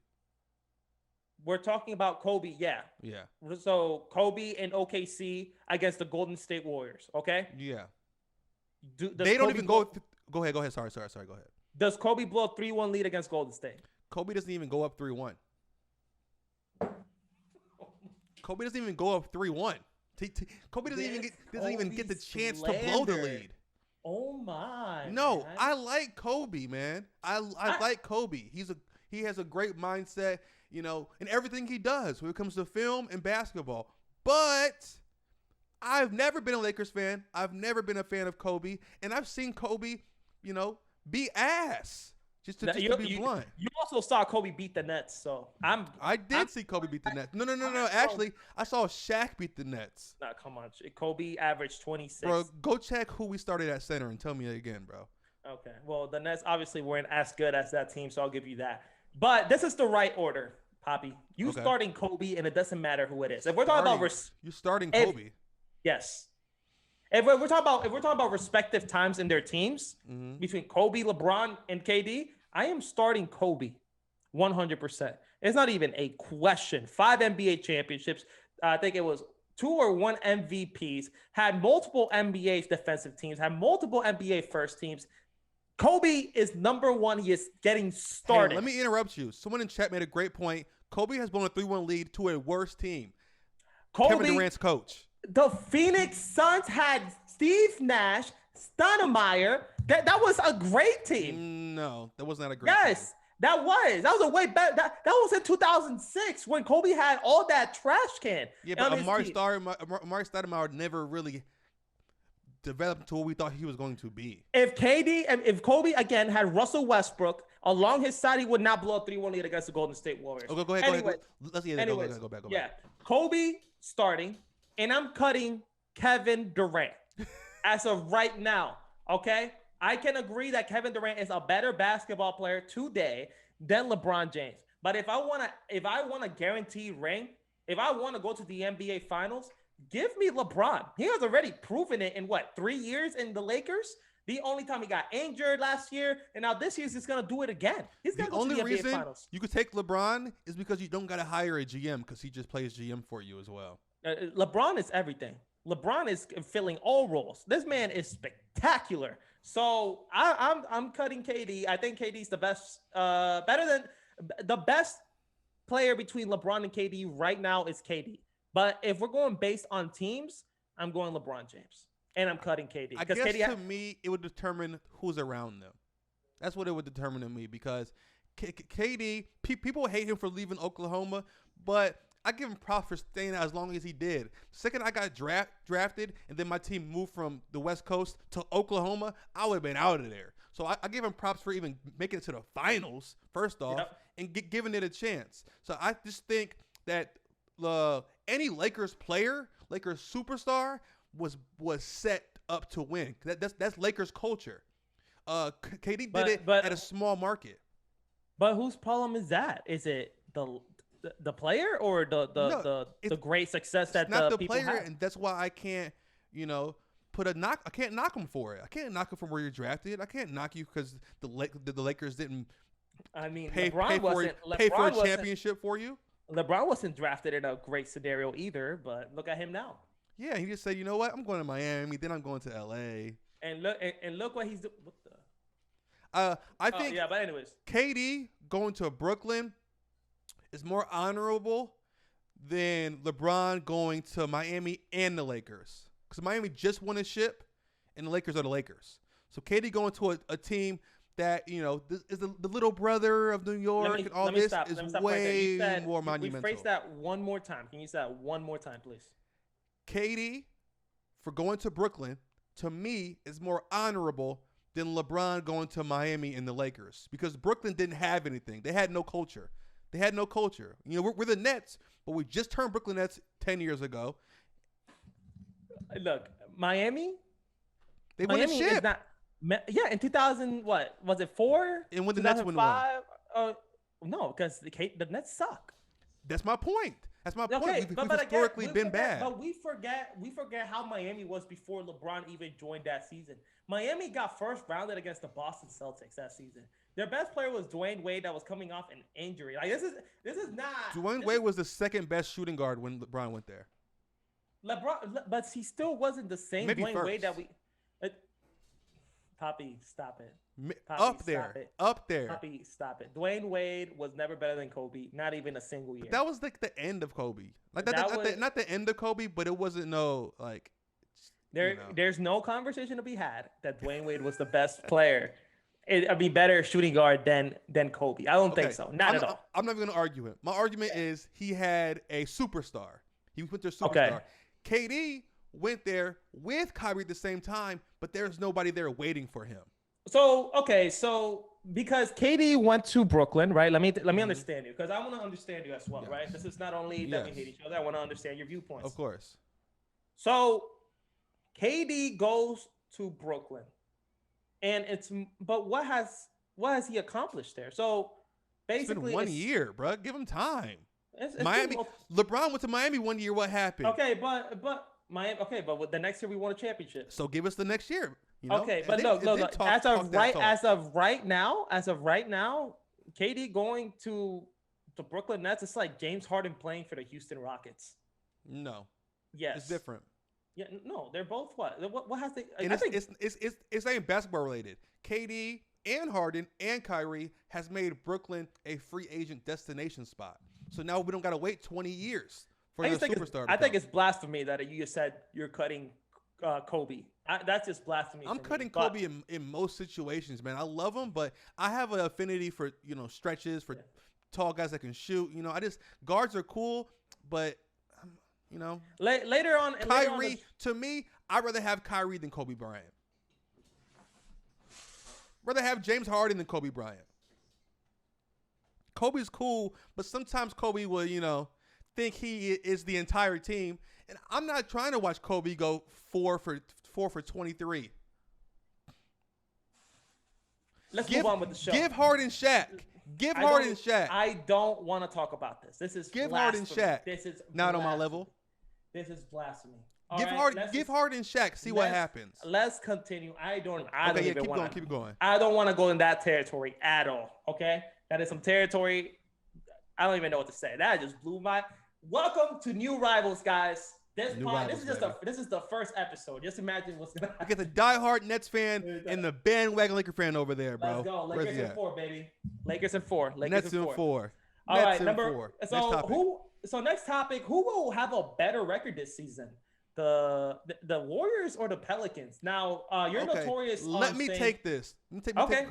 We're talking about Kobe, yeah. Yeah. So Kobe and OKC against the Golden State Warriors, okay? Yeah. They don't even go. Go ahead. Sorry. Go ahead. Does Kobe blow a 3-1 lead against Golden State? Kobe doesn't even go up 3-1. Kobe doesn't even go up 3-1. Kobe doesn't even get the chance to blow the lead. Oh my! No, man. I like Kobe, man. I like Kobe. He has a great mindset, you know, in everything he does when it comes to film and basketball. But I've never been a Lakers fan. I've never been a fan of Kobe, and I've seen Kobe, you know, be ass. Just to be blunt. You also saw Kobe beat the Nets, so I did see Kobe beat the Nets. No. Actually, I saw Shaq beat the Nets. Nah, come on. Kobe averaged 26. Bro, go check who we started at center and tell me again, bro. Okay. Well, the Nets obviously weren't as good as that team, so I'll give you that. But this is the right order, Poppy. You starting Kobe, and it doesn't matter who it is. If we're talking about you're starting Kobe. Yes. If we're talking about respective times in their teams between Kobe, LeBron, and KD, I am starting Kobe 100%. It's not even a question. 5 NBA championships. I think it was 2 or 1 MVPs. Had multiple NBA defensive teams. Had multiple NBA first teams. Kobe is number 1. He is getting started. Hey, let me interrupt you. Someone in chat made a great point. Kobe has blown a 3-1 lead to a worse team. Kevin Durant's coach. The Phoenix Suns had Steve Nash, Stoudemire. That was a great team. No, that was not a great team. Yes, that was. That was a way better. That was in 2006 when Kobe had all that trash can. Yeah, but Amari Stoudemire never really developed to what we thought he was going to be. If Kobe again had Russell Westbrook along his side, he would not blow a 3-1 lead against the Golden State Warriors. Okay, go ahead. Let's go back. Yeah, Kobe starting, and I'm cutting Kevin Durant as of right now. Okay, I can agree that Kevin Durant is a better basketball player today than LeBron James. But if I want a guaranteed ring, if I want to go to the NBA Finals, give me LeBron. He has already proven it in 3 years in the Lakers. The only time he got injured last year, and now this year he's going to do it again. He's going to go to the NBA Finals. The only reason you could take LeBron is because you don't got to hire a GM because he just plays GM for you as well. LeBron is everything. LeBron is filling all roles. This man is spectacular. So I'm cutting KD. I think KD's the best, better than the best player between LeBron and KD right now is KD. But if we're going based on teams, I'm going LeBron James, and I'm cutting KD. I guess to me, it would determine who's around them. That's what it would determine to me because KD, people hate him for leaving Oklahoma, but I give him props for staying out as long as he did. The second I got drafted and then my team moved from the West Coast to Oklahoma, I would have been out of there. So I give him props for even making it to the finals, first off, and giving it a chance. So I just think that any Lakers player, Lakers superstar, was set up to win. That's Lakers culture. KD did it at a small market. But whose problem is that? Is it the player or the great success that not the people player, have? and that's why I can't, I can't knock him for it. I can't knock him from where you're drafted. I can't knock you because the Lakers didn't. I mean, pay for a championship for you. LeBron wasn't drafted in a great scenario either, but look at him now. Yeah, he just said, you know what, I'm going to Miami, then I'm going to LA. And look what he's doing. What the? I think. Yeah, but anyways, KD going to Brooklyn is more honorable than LeBron going to Miami and the Lakers. Because Miami just won a ship, and the Lakers are the Lakers. So KD going to a team that, is the little brother of New York and all this is way more monumental. Rephrase that one more time. Can you say that one more time, please? KD, for going to Brooklyn, to me, is more honorable than LeBron going to Miami and the Lakers. Because Brooklyn didn't have anything. They had no culture. We're the Nets, but we just turned Brooklyn Nets 10 years ago. Look, Miami. They won a ship. In 2000, what was it, 4? And when the Nets win one. No, because the Nets suck. That's my point. That's my point. We've historically been bad. But we forget how Miami was before LeBron even joined that season. Miami got first rounded against the Boston Celtics that season. Their best player was Dwayne Wade that was coming off an injury. Like this is not. Dwayne Wade was the second best shooting guard when LeBron went there. LeBron, but he still wasn't the same Maybe Dwayne first. Wade that we. Poppy, stop it. Poppy, Up there. Poppy, stop it. Dwayne Wade was never better than Kobe. Not even a single year. But that was like the end of Kobe. Like not the end of Kobe, but it wasn't like. There's no conversation to be had that Dwayne Wade was the best player. Better shooting guard than Kobe. I don't think so. Not at all. I'm not going to argue him. My argument is he had a superstar. He went there superstar. Okay. KD went there with Kyrie at the same time, but there's nobody there waiting for him. So because KD went to Brooklyn, right? Let me understand you, because I want to understand you as well, right? This is not only that we hate each other. I want to understand your viewpoints. Of course. So KD goes to Brooklyn, and what has he accomplished there? So basically, it's been 1 year, bro. Give him time. It's Miami. LeBron went to Miami 1 year. What happened? Okay, but Miami. Okay, but the next year we won a championship. So give us the next year. You know? Okay, but look. As of right now, KD going to the Brooklyn Nets, it's like James Harden playing for the Houston Rockets. No. Yes. It's different. Yeah, no, they're both what? What has they? And it's not even basketball related. KD and Harden and Kyrie has made Brooklyn a free agent destination spot. So now we don't got to wait 20 years for the superstar. I think it's blasphemy that you just said you're cutting Kobe. That's just blasphemy. I'm cutting Kobe in most situations, man. I love him, but I have an affinity for stretches, for tall guys that can shoot. Guards are cool, but later on, Kyrie, to me, I'd rather have Kyrie than Kobe Bryant. Rather have James Harden than Kobe Bryant. Kobe's cool, but sometimes Kobe will, think he is the entire team. And I'm not trying to watch Kobe go 4 for 23. Let's move on with the show. Give Harden Shaq. Give Harden Shaq. I don't want to talk about this. This is give blasphemy. Harden Shaq. This is not on my level. This is blasphemy. Give Harden Shaq. See what happens. Let's continue. Keep going. I don't want to go in that territory at all. Okay, that is some territory. I don't even know what to say. That just blew my. Welcome to New Rivals, guys. This is the first episode. Just imagine what's gonna happen. You get the diehard Nets fan and the bandwagon Laker fan over there, bro. Let's go. Lakers in 4, baby. Lakers in 4. Nets in 4. All right, next topic. Who will have a better record this season? The Warriors or the Pelicans? Now, you're notorious. Let me take this. Go ahead.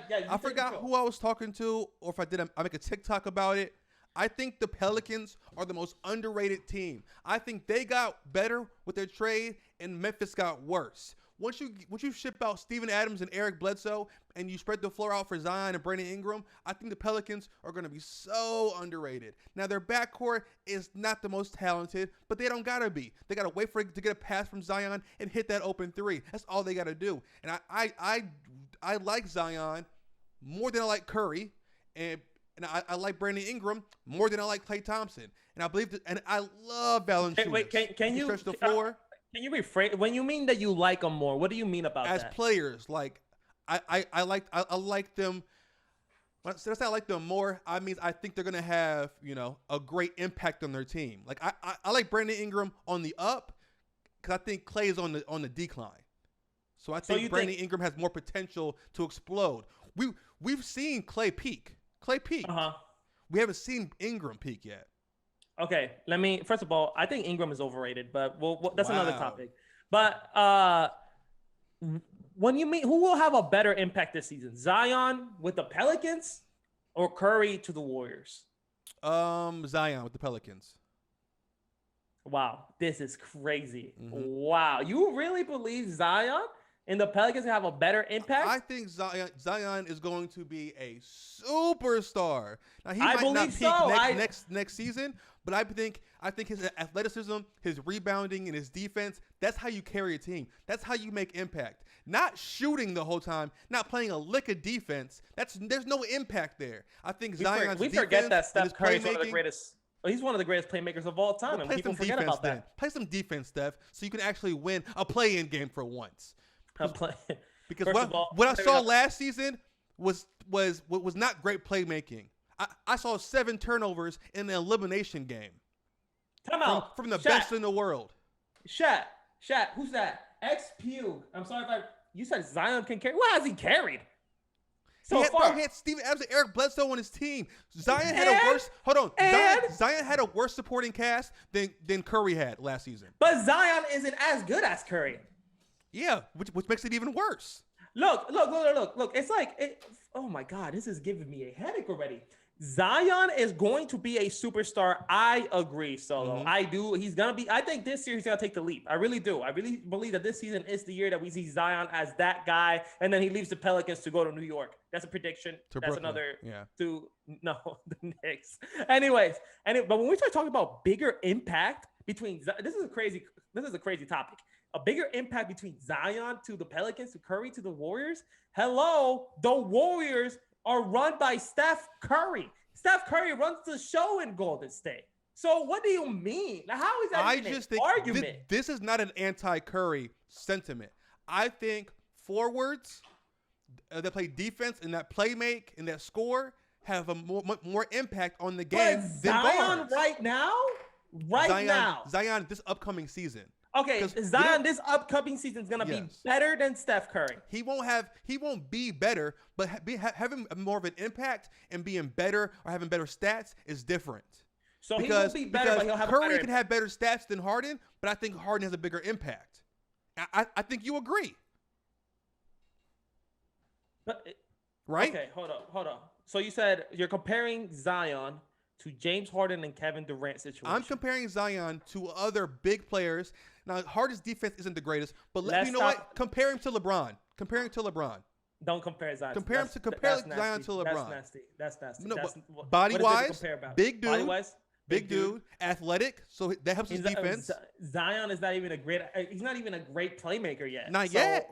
Yeah, I forgot who I was talking to, or if I did, I make a TikTok about it. I think the Pelicans are the most underrated team. I think they got better with their trade, and Memphis got worse. Once you ship out Steven Adams and Eric Bledsoe, and you spread the floor out for Zion and Brandon Ingram, I think the Pelicans are going to be so underrated. Now, their backcourt is not the most talented, but they don't got to be. They got to wait for it to get a pass from Zion and hit that open three. That's all they got to do. And I like Zion more than I like Curry, and I like Brandon Ingram more than I like Klay Thompson. And I believe and I love Valanciunas. Wait, can you stretch the floor? Can you rephrase when you mean that you like them more? What do you mean about that? As players, like I like them. When I say I like them more, I mean I think they're gonna have a great impact on their team. Like I like Brandon Ingram on the up because I think Klay is on the decline. So I think Brandon Ingram has more potential to explode. We've seen Klay peak. We haven't seen Ingram peak yet. Okay, first of all, I think Ingram is overrated, but that's another topic. But when you mean who will have a better impact this season, Zion with the Pelicans or Curry to the Warriors? Zion with the Pelicans. Wow, this is crazy. Mm-hmm. Wow, you really believe Zion and the Pelicans have a better impact? I think Zion is going to be a superstar. Now he might not peak next season, but I think his athleticism, his rebounding, and his defense, that's how you carry a team. That's how you make impact. Not shooting the whole time, not playing a lick of defense. There's no impact there. I think Zion's we forget that Steph Curry is one of the greatest. He's one of the greatest playmakers of all time, and people forget about that. Play some defense, Steph, so you can actually win a play-in game for once. Because what I saw last season was not great playmaking. I saw 7 turnovers in an elimination game. Come out from the best in the world. Shat, who's that? XPU. I'm sorry if you said Zion can carry. What has he carried? He had Steven Adams and Eric Bledsoe on his team. Zion had a worse supporting cast than Curry had last season. But Zion isn't as good as Curry. Yeah, which makes it even worse. Look. It's like, oh my God, this is giving me a headache already. Zion is going to be a superstar. I agree, Solo. Mm-hmm. I do. He's going to be. I think this year he's going to take the leap. I really do. I really believe that this season is the year that we see Zion as that guy, and then he leaves the Pelicans to go to New York. That's a prediction. That's Brooklyn. The Knicks. Anyways, but when we start talking about bigger impact between, this is a crazy topic. A bigger impact between Zion to the Pelicans, to Curry, to the Warriors. Hello, the Warriors are run by Steph Curry. Steph Curry runs the show in Golden State. So what do you mean? How is that an argument? This is not an anti-Curry sentiment. I think forwards that play defense and that play make and that score have a more impact on the game than Zion guards. right now? Zion this upcoming season. Okay, Zion this upcoming season is gonna be better than Steph Curry. He won't be better, but having more of an impact and being better or having better stats is different. So he will be better, but he'll have Curry can have better stats than Harden, but I think Harden has a bigger impact. I think you agree. Right? Okay, hold on. So you said you're comparing Zion to James Harden and Kevin Durant situation. I'm comparing Zion to other big players. Now, Harden's defense isn't the greatest, but you know what? Compare him to LeBron. Don't compare Zion. Compare Zion to LeBron. That's nasty. No, body-wise, big dude. Body-wise, big dude, athletic, so that helps his defense. Zion is not even he's not even a great playmaker yet. Not yet.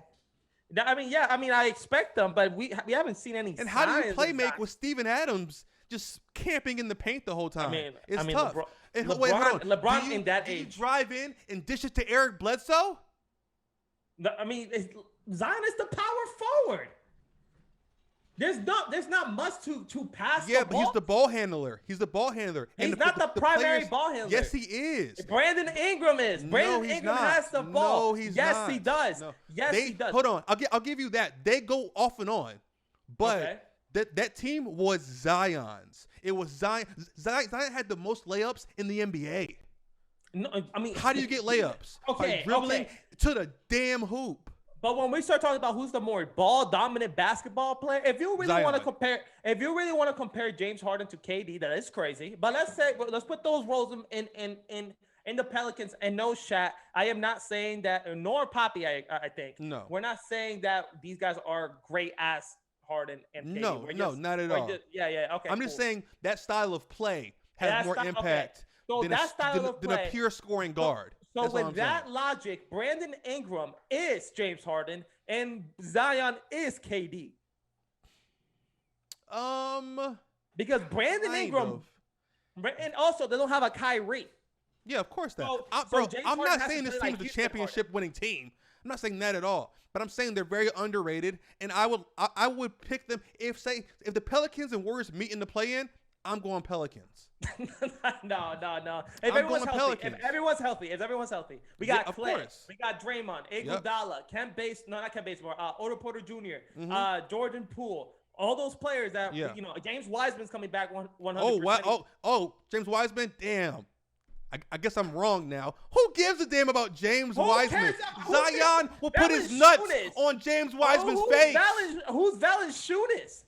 I expect them, but we haven't seen any. And how do you play make with Steven Adams just camping in the paint the whole time? It's tough. LeBron in that age. You drive in and dish it to Eric Bledsoe? Zion is the power forward. There's not much to pass. Yeah, but he's the ball handler. He's not the primary ball handler. Yes, he is. Brandon Ingram is. Brandon Ingram has the ball. No, he's not. Yes, he does. No. Yes, he does. Hold on. I'll give you that. They go off and on, but that team was Zion's. It was Zion. Zion had the most layups in the NBA. No, how do you get layups? By dribbling to the damn hoop. But when we start talking about who's the more ball-dominant basketball player, if you really want to compare James Harden to KD, that is crazy. But let's put those roles in the Pelicans. And no, Shat, I am not saying that, nor Poppy. I think no, we're not saying that these guys are great ass Harden and KD. No, not at all. Okay. I'm just saying that style of play has more impact than a pure scoring guard. So with that logic, Brandon Ingram is James Harden and Zion is KD. Because Brandon Ingram, and also they don't have a Kyrie. Yeah, of course not. I'm not saying this team is a championship-winning team. I'm not saying that at all. But I'm saying they're very underrated, and I would pick them if the Pelicans and Warriors meet in the play-in. I'm going Pelicans. No. If everyone's healthy, we got Clay, we got Draymond, Iguodala, not Ken Basemore, Otto Porter Jr., Jordan Poole, all those players that James Wiseman's coming back 100%. Oh, James Wiseman, damn. I guess I'm wrong now. Who gives a damn about James Wiseman? Zion will put his nuts on James Wiseman's face. Who's Valanciunas?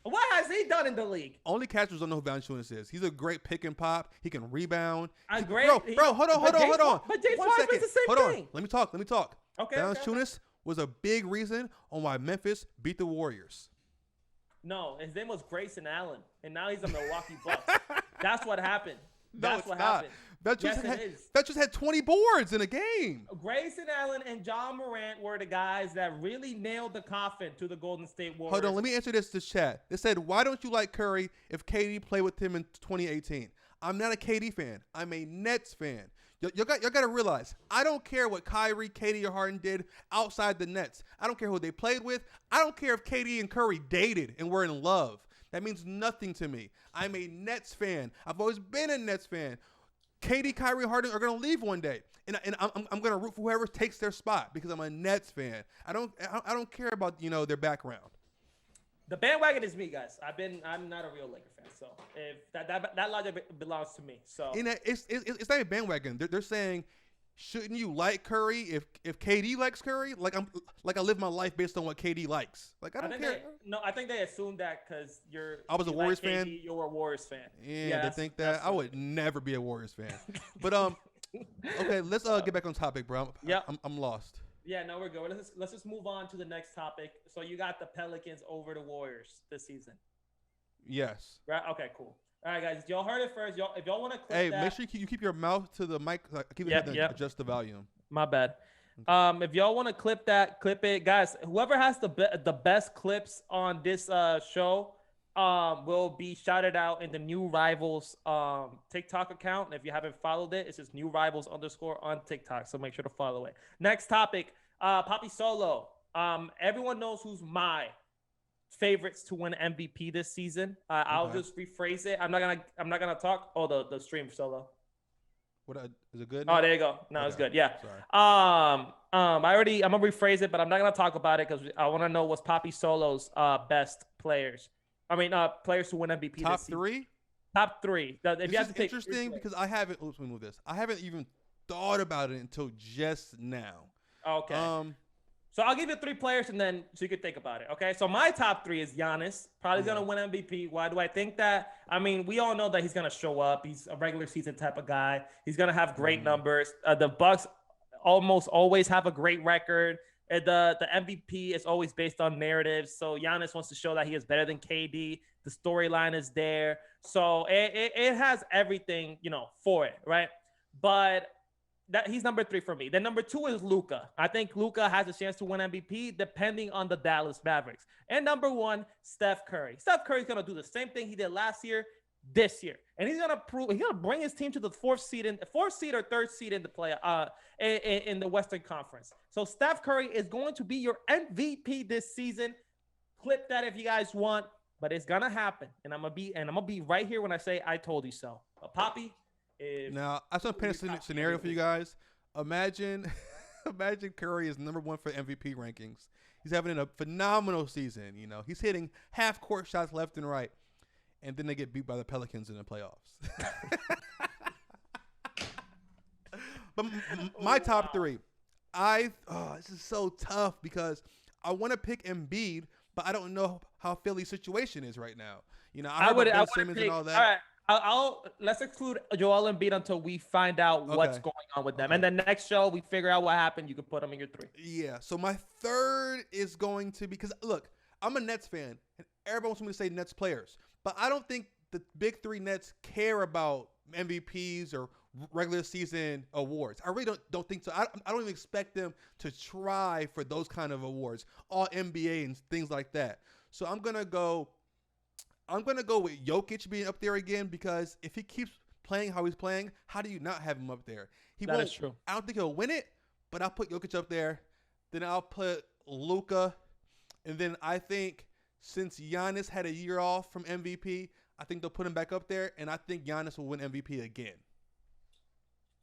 What has he done in the league? Only catchers don't know who Valanciunas is. He's a great pick and pop. He can rebound. Bro, hold on. But James Wiseman's the same thing. Let me talk. Okay. Valanciunas was a big reason on why Memphis beat the Warriors. No, his name was Grayson Allen, and now he's a Milwaukee Bucks. That's what happened. That's what happened. That just had 20 boards in a game. Grayson Allen and John Morant were the guys that really nailed the coffin to the Golden State Warriors. Hold on, let me answer this to chat. They said, why don't you like Curry if KD played with him in 2018? I'm not a KD fan. I'm a Nets fan. You got to realize, I don't care what Kyrie, KD, or Harden did outside the Nets. I don't care who they played with. I don't care if KD and Curry dated and were in love. That means nothing to me. I'm a Nets fan. I've always been a Nets fan. KD, Kyrie, Harden are going to leave one day. And I'm going to root for whoever takes their spot because I'm a Nets fan. I don't care about, their background. The bandwagon is me, guys. I'm not a real Laker fan, so if that logic belongs to me. So it's not a bandwagon. They're saying, shouldn't you like Curry if KD likes Curry? I live my life based on what KD likes. Like I don't care. I think they assumed that because I was a Warriors fan. You're a Warriors fan. Yeah, they think that. I would never be a Warriors fan. But okay, let's get back on topic, bro. I'm lost. Yeah, no, we're good. Let's just move on to the next topic. So you got the Pelicans over the Warriors this season. Yes. Right. Okay. Cool. All right, guys. Y'all heard it first. If y'all want to clip that, make sure you keep your mouth to the mic. Adjust the volume. My bad. Okay. If y'all want to clip that, clip it, guys. Whoever has the best clips on this show will be shouted out in the New Rivals TikTok account. And if you haven't followed it, it's just New Rivals _ on TikTok. So make sure to follow it. Next topic, Papi Solo. Everyone knows who's my favorites to win MVP this season. I'll just rephrase it. I'm not gonna talk. Oh, the stream Solo. What is it good? Oh, there you go. No, okay. It's good. Yeah. Sorry. I'm gonna rephrase it, but I'm not gonna talk about it because I want to know what's Papi Solo's best players. Players to win MVP. Top three. Top three. This is interesting because I haven't. Let me move this. I haven't even thought about it until just now. Okay. So I'll give you 3 players and then so you can think about it. Okay. So my top 3 is Giannis. Probably gonna win MVP. Why do I think that? We all know that he's gonna show up. He's a regular season type of guy. He's gonna have great numbers. The Bucks almost always have a great record. The MVP is always based on narratives. So Giannis wants to show that he is better than KD. The storyline is there. So it has everything, for it, right? But he's number 3 for me. Then number 2 is Luka. I think Luka has a chance to win MVP depending on the Dallas Mavericks. And number 1, Steph Curry. Steph Curry's going to do the same thing he did last year, this year. And he's going to bring his team to the 4th seed or 3rd seed in the play in the Western Conference. So Steph Curry is going to be your MVP this season. Clip that if you guys want, but it's going to happen. And I'm going to be right here when I say I told you so. But Papi, now, I just want to paint a scenario for you guys. Imagine Curry is number 1 for MVP rankings. He's having a phenomenal season. He's hitting half-court shots left and right, and then they get beat by the Pelicans in the playoffs. But my top 3, this is so tough because I want to pick Embiid, but I don't know how Philly's situation is right now. I would Ben Simmons and all that. All right. Let's exclude Joel Embiid until we find out what's going on with them. Okay. And then next show, we figure out what happened. You can put them in your 3. Yeah. So my 3rd is going to be, because look, I'm a Nets fan and everyone wants me to say Nets players, but I don't think the big 3 Nets care about MVPs or regular season awards. I really don't think so. I don't even expect them to try for those kind of awards, all NBA and things like that. So I'm going to go with Jokic being up there again because if he keeps playing how he's playing, how do you not have him up there? That is true. I don't think he'll win it, but I'll put Jokic up there. Then I'll put Luka. And then I think since Giannis had a year off from MVP, I think they'll put him back up there, and I think Giannis will win MVP again.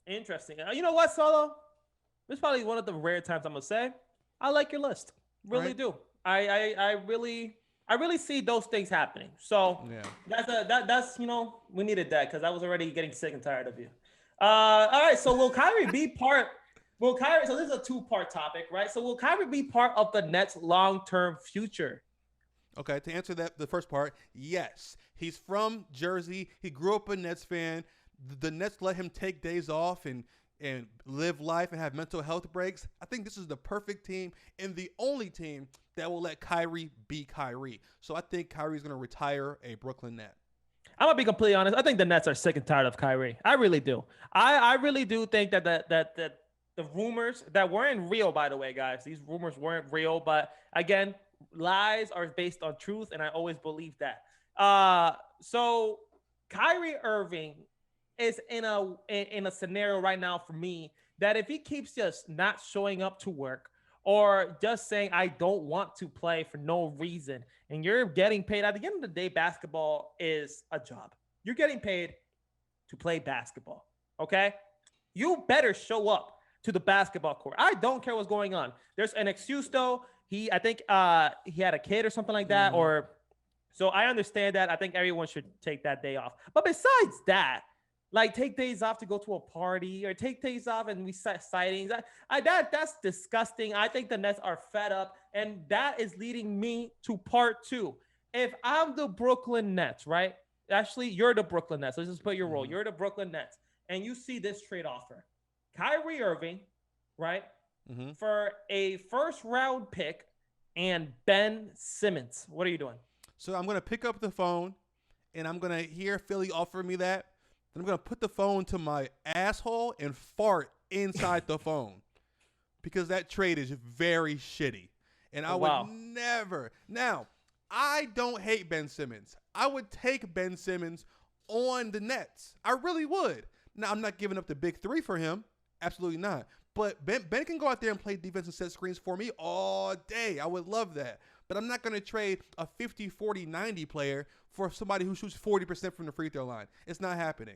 Interesting. You know what, Solo? This is probably one of the rare times I'm going to say, I like your list. Really do. I really see those things happening. So that's we needed that because I was already getting sick and tired of you. All right. So will Kyrie be part? So this is a 2-part topic, right? So will Kyrie be part of the Nets' long-term future? Okay. To answer the first part, yes. He's from Jersey. He grew up a Nets fan. The Nets let him take days off and live life and have mental health breaks. I think this is the perfect team and the only team that will let Kyrie be Kyrie. So I think Kyrie's going to retire a Brooklyn Net. I'm going to be completely honest. I think the Nets are sick and tired of Kyrie. I really do. I really do think that the rumors that weren't real, by the way, guys, these rumors weren't real. But again, lies are based on truth, and I always believe that. So Kyrie Irving is in a scenario right now for me that if he keeps just not showing up to work or just saying I don't want to play for no reason, and you're getting paid at the end of the day, basketball is a job. You're getting paid to play basketball. Okay, you better show up to the basketball court. I don't care what's going on. There's an excuse though. I think he had a kid or something like that, or so I understand that. I think everyone should take that day off. But besides that, like take days off to go to a party or take days off and we set sightings. That's disgusting. I think the Nets are fed up, and that is leading me to part two. If I'm the Brooklyn Nets, right? Actually, you're the Brooklyn Nets. Let's just put your role. You're the Brooklyn Nets, and you see this trade offer: Kyrie Irving, right, for a first-round pick and Ben Simmons. What are you doing? So I'm gonna pick up the phone, and I'm gonna hear Philly offer me that. Then I'm going to put the phone to my asshole and fart inside the phone because that trade is very shitty. And I would never. Now, I don't hate Ben Simmons. I would take Ben Simmons on the Nets. I really would. Now, I'm not giving up the big three for him. Absolutely not. But Ben can go out there and play defense and set screens for me all day. I would love that. But I'm not going to trade a 50, 40, 90 player for somebody who shoots 40% from the free throw line. It's not happening.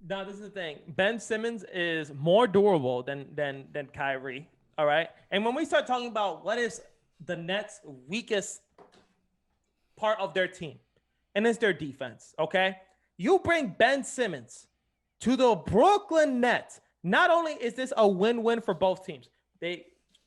No, this is the thing. Ben Simmons is more durable than Kyrie. All right. And when we start talking about what is the Nets' weakest part of their team, and it's their defense. Okay. You bring Ben Simmons to the Brooklyn Nets. Not only is this a win-win for both teams,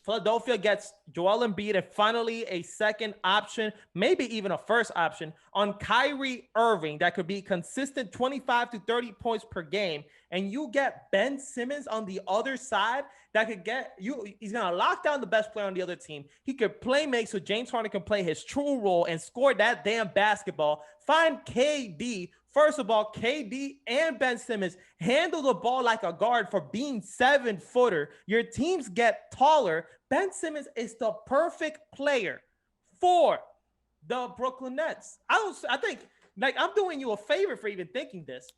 Philadelphia gets Joel Embiid and finally a second option, maybe even a first option on Kyrie Irving that could be consistent 25 to 30 points per game. And you get Ben Simmons on the other side that could get you. He's going to lock down the best player on the other team. He could play make so James Harden can play his true role and score that damn basketball. Find KD. First of all, KD and Ben Simmons handle the ball like a guard for being 7-footer. Your teams get taller. Ben Simmons is the perfect player for the Brooklyn Nets. I think like I'm doing you a favor for even thinking this.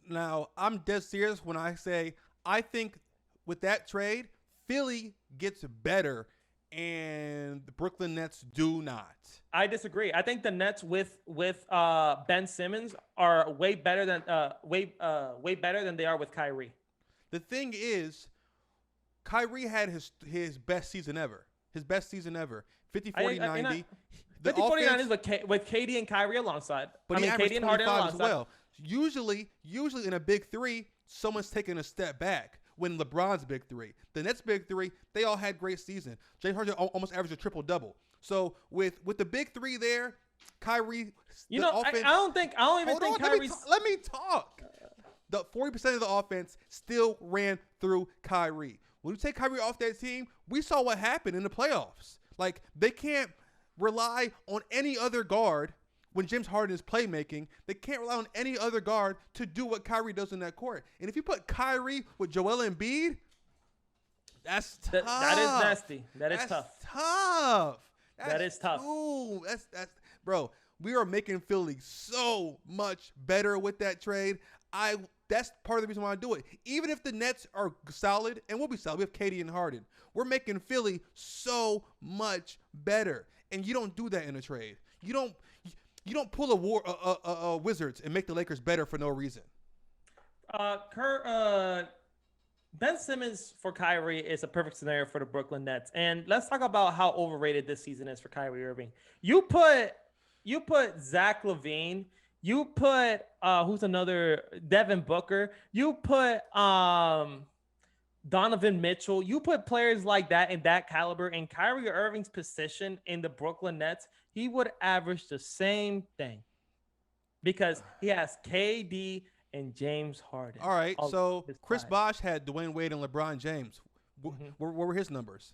Now, I'm dead serious when I say I think with that trade, Philly gets better and the Brooklyn Nets do not. I disagree. I think the Nets with Ben Simmons are way better than they are with Kyrie. The thing is, Kyrie had his best season ever. 50, 40, 90. 50, 40, 90 is with KD and Kyrie alongside. But he averaged KD and Harden alongside as well. Usually in a big three, someone's taking a step back. When LeBron's big three, the Nets big three, they all had great season. James Harden almost averaged a triple-double. So with the big three there, Kyrie, offense, I don't even think Kyrie's. Let me talk. The 40% of the offense still ran through Kyrie. When you take Kyrie off that team, we saw what happened in the playoffs. Like they can't rely on any other guard. When James Harden is playmaking, they can't rely on any other guard to do what Kyrie does in that court. And if you put Kyrie with Joel Embiid, that's tough. That is nasty. That's tough. That is tough. Ooh, that's bro. We are making Philly so much better with that trade. That's part of the reason why I do it. Even if the Nets are solid, and we'll be solid, we have KD and Harden. We're making Philly so much better, and you don't do that in a trade. You don't pull a Wizards and make the Lakers better for no reason. Ben Simmons for Kyrie is a perfect scenario for the Brooklyn Nets. And let's talk about how overrated this season is for Kyrie Irving. You put Zach LaVine. You put who's another Devin Booker. You put Donovan Mitchell. You put players like that in that caliber in Kyrie Irving's position in the Brooklyn Nets, he would average the same thing because he has KD and James Harden. All right, so Chris Bosh had Dwayne Wade and LeBron James. What were his numbers?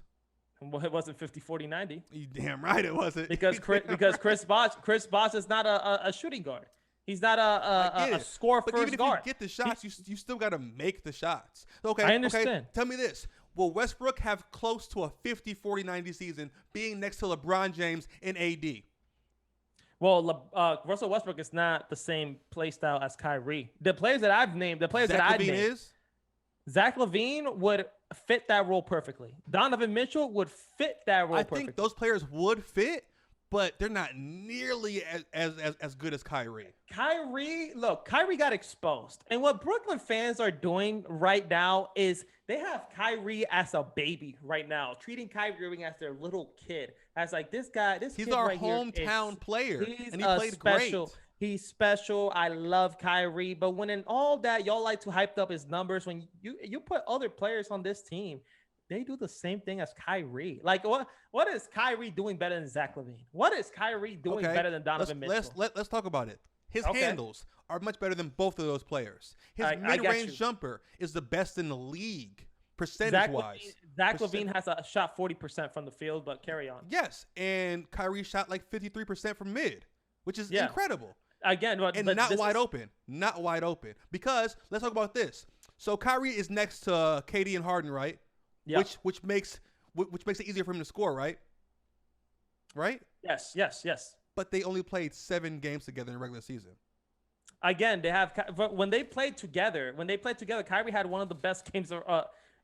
Well, it wasn't 50, 40, 90. You damn right it wasn't. Because Chris Bosh is not a shooting guard. He's not a score first guard. But even if you get the shots, you still got to make the shots. Okay, I understand. Okay, tell me this. Will Westbrook have close to a 50, 40, 90 season being next to LeBron James and AD? Well, Russell Westbrook is not the same play style as Kyrie. The players that I've named, Zach LaVine would fit that role perfectly. Donovan Mitchell would fit that role perfectly. I think those players would fit, but they're not nearly as good as Kyrie. Kyrie got exposed. And what Brooklyn fans are doing right now is they have Kyrie as a baby right now, treating Kyrie Irving as their little kid. As like this He's kid our right hometown player, and he played special. Great. He's special. I love Kyrie. But when in all that, y'all like to hype up his numbers. When you put other players on this team, they do the same thing as Kyrie. Like, what is Kyrie doing better than Zach LaVine? What is Kyrie doing better than Donovan Mitchell? Let's talk about it. His handles are much better than both of those players. His mid-range jumper is the best in the league, percentage-wise. Zach LaVine has a shot 40% from the field, but carry on. Yes, and Kyrie shot like 53% from mid, which is incredible. Again, but not wide open. Not wide open. Because let's talk about this. So Kyrie is next to KD and Harden, right? Yeah. Which makes it easier for him to score, right? Right? Yes. But they only played 7 games together in the regular season. Again, when they played together, Kyrie had one of the best games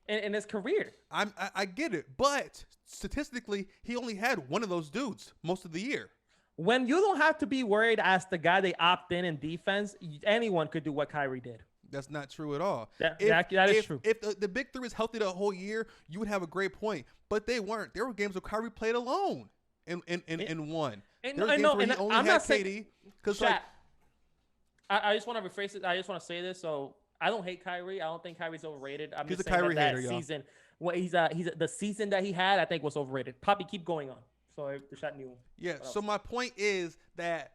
in his career. I get it, but statistically, he only had one of those dudes most of the year. When you don't have to be worried as the guy they opt in defense, anyone could do what Kyrie did. That's not true at all. That is true. If the big three is healthy the whole year, you would have a great point. But they weren't. There were games where Kyrie played alone and won. There were games where he only had KD. I just want to rephrase it. I just want to say this. So I don't hate Kyrie. I don't think Kyrie's overrated. I'm he's just a saying Kyrie hater, season. Well, the season that he had, I think, was overrated. Poppy, keep going on. So the shot new. Yeah. So my point is that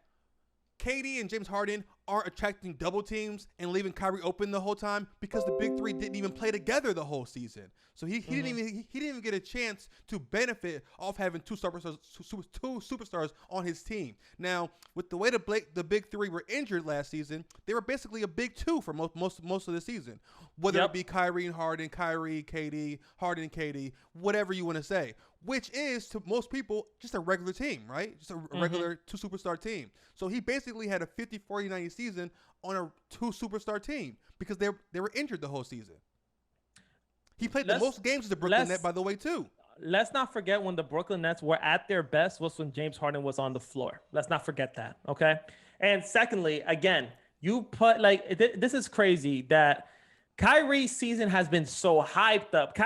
KD and James Harden aren't attracting double teams and leaving Kyrie open the whole time because the big three didn't even play together the whole season. So he didn't even get a chance to benefit off having two superstars on his team. Now, with the way the big three were injured last season, they were basically a big two for most of the season. Whether it be Kyrie and Harden, Kyrie, KD, Harden, KD, whatever you want to say. Which is, to most people, just a regular team, right? Just a regular 2-superstar team. So he basically had a 50-40-90 season on a 2-superstar team because they were injured the whole season. He played the most games as the Brooklyn Nets, by the way, too. Let's not forget when the Brooklyn Nets were at their best was when James Harden was on the floor. Let's not forget that, okay? And secondly, again, you put, this is crazy that Kyrie's season has been so hyped up.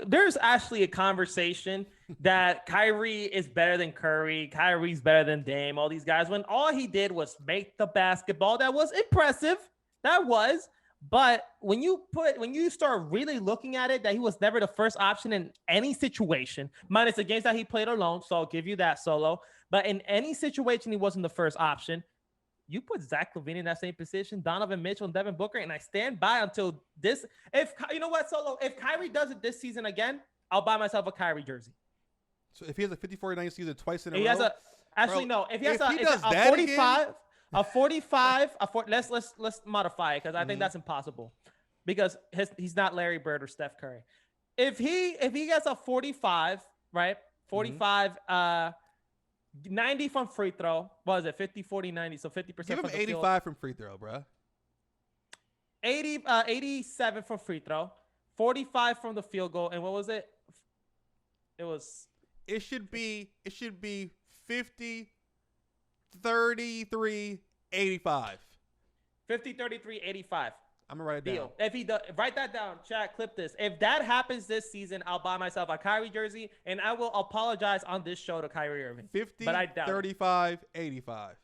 There's actually a conversation that Kyrie is better than Curry. Kyrie's better than Dame, all these guys, when all he did was make the basketball. That was impressive. That was. But when you start really looking at it, that he was never the first option in any situation, minus the games that he played alone. So I'll give you that, Solo. But in any situation, he wasn't the first option. You put Zach LaVine in that same position, Donovan Mitchell and Devin Booker, and I stand by until this. If you know what, Solo, if Kyrie does it this season again, I'll buy myself a Kyrie jersey. So if he has a 50-40-90 season twice in a row, if he has a 45, let's modify it because I think that's impossible because he's not Larry Bird or Steph Curry. If he gets a 45, right? 45, 90 from free throw. What is it? 50, 40, 90. So 50%. Give him 85 from free throw, bro. 87 from free throw, 45 from the field goal, and what was it? It should be 50, 33, 85. 50, 33, 85. I'm going to write it down. If he does, write that down, chat, clip this. If that happens this season, I'll buy myself a Kyrie jersey, and I will apologize on this show to Kyrie Irving. 50, but I doubt 35, 85.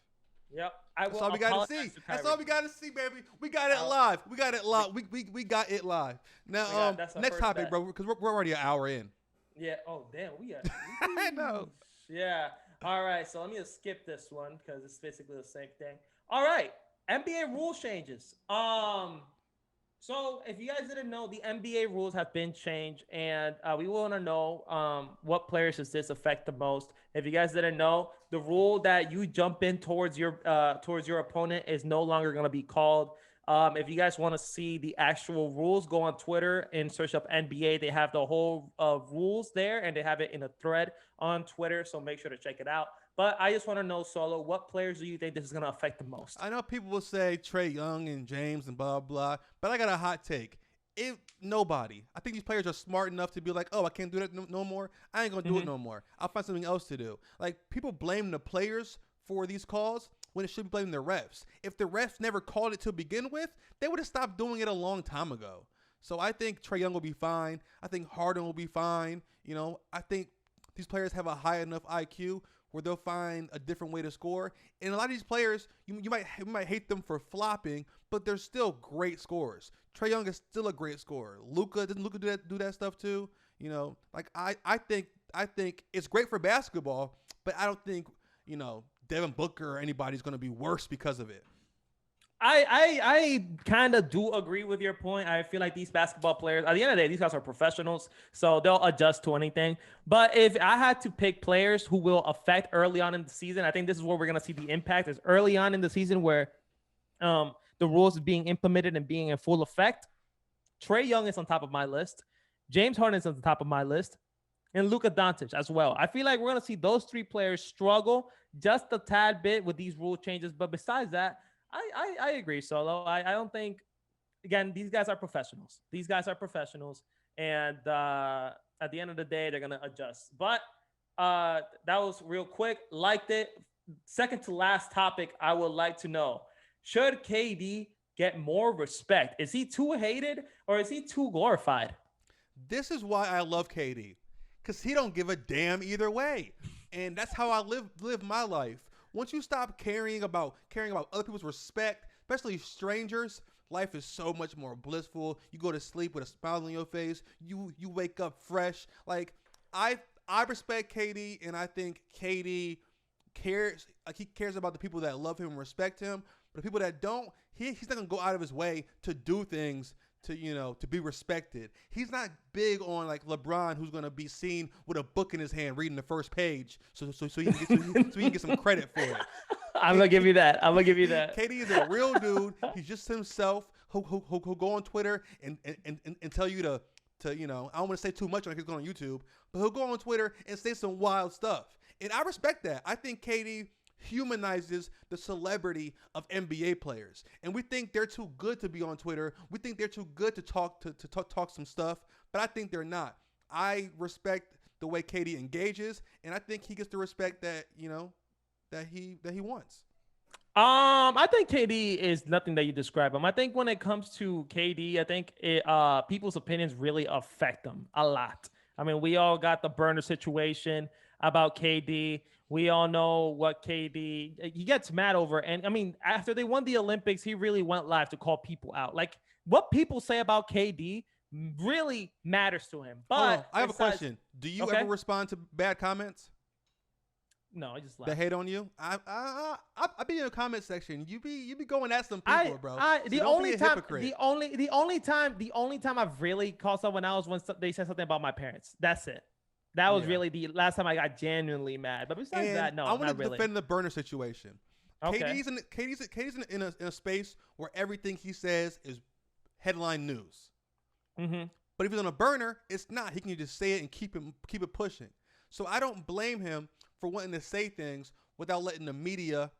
Yep. That's all we got to see. That's all we got to see, baby. We got it live. We got it live. We got it live. Now, next topic, bro, because we're already an hour in. Yeah. Oh, damn. We are. I know. Yeah. All right. So let me just skip this one because it's basically the same thing. All right. NBA rule changes. So if you guys didn't know, the NBA rules have been changed, and we want to know what players does this affect the most. If you guys didn't know, the rule that you jump in towards your opponent is no longer going to be called. If you guys want to see the actual rules, go on Twitter and search up NBA. They have the whole rules there, and they have it in a thread on Twitter, so make sure to check it out. But I just want to know, Solo, what players do you think this is going to affect the most? I know people will say Trae Young and James and blah, blah, but I got a hot take. Nobody. I think these players are smart enough to be like, oh, I can't do that no more. I ain't going to do it no more. I'll find something else to do. Like, people blame the players for these calls when it should be blaming the refs. If the refs never called it to begin with, they would have stopped doing it a long time ago. So I think Trae Young will be fine. I think Harden will be fine. You know, I think these players have a high enough IQ where they'll find a different way to score. And a lot of these players, you might hate them for flopping, but they're still great scorers. Trae Young is still a great scorer. Doesn't Luka do that stuff too? You know, like I think it's great for basketball, but I don't think, you know, Devin Booker or anybody's going to be worse because of it. I kind of do agree with your point. I feel like these basketball players, at the end of the day, these guys are professionals, so they'll adjust to anything. But if I had to pick players who will affect early on in the season, I think this is where we're going to see the impact is early on in the season where the rules is being implemented and being in full effect. Trae Young is on top of my list. James Harden is on the top of my list. And Luka Doncic as well. I feel like we're going to see those three players struggle just a tad bit with these rule changes. But besides that, I agree, Solo. I don't think, again, these guys are professionals. And at the end of the day, they're going to adjust. But that was real quick. Liked it. Second to last topic, I would like to know, should KD get more respect? Is he too hated or is he too glorified? This is why I love KD, because he don't give a damn either way. And that's how I live my life. Once you stop caring about other people's respect, especially strangers, life is so much more blissful. You go to sleep with a smile on your face. You wake up fresh. Like, I respect KD, and I think KD cares. Like, he cares about the people that love him and respect him. But the people that don't, he's not gonna go out of his way to do things to be respected. He's not big on like LeBron, who's gonna be seen with a book in his hand reading the first page, so he can get some credit for it. I'm gonna give you that. KD is a real dude. He's just himself. Who'll go on Twitter and tell you to I don't want to say too much on he's going on YouTube, but he'll go on Twitter and say some wild stuff, and I respect that. I think KD humanizes the celebrity of NBA players, and we think they're too good to be on Twitter. We think they're too good to talk some stuff, but I think they're not. I respect the way KD engages, and I think he gets the respect that that he wants. I think KD is nothing that you describe him. I think when it comes to KD, I think people's opinions really affect them a lot. I mean, we all got the burner situation about KD. We all know what KD, he gets mad over. And I mean, after they won the Olympics, he really went live to call people out. Like, what people say about KD really matters to him. But I have a question. Do you ever respond to bad comments? No, I just laugh. They hate on you. I be in the comment section. You be going at some people, bro. The only time I've really called someone else when they said something about my parents. That's it. That was really the last time I got genuinely mad. But besides that, no, I want to defend the burner situation. Okay. KD's in a space where everything he says is headline news. Mm-hmm. But if he's on a burner, it's not. He can just say it and keep it pushing. So I don't blame him for wanting to say things without letting the media,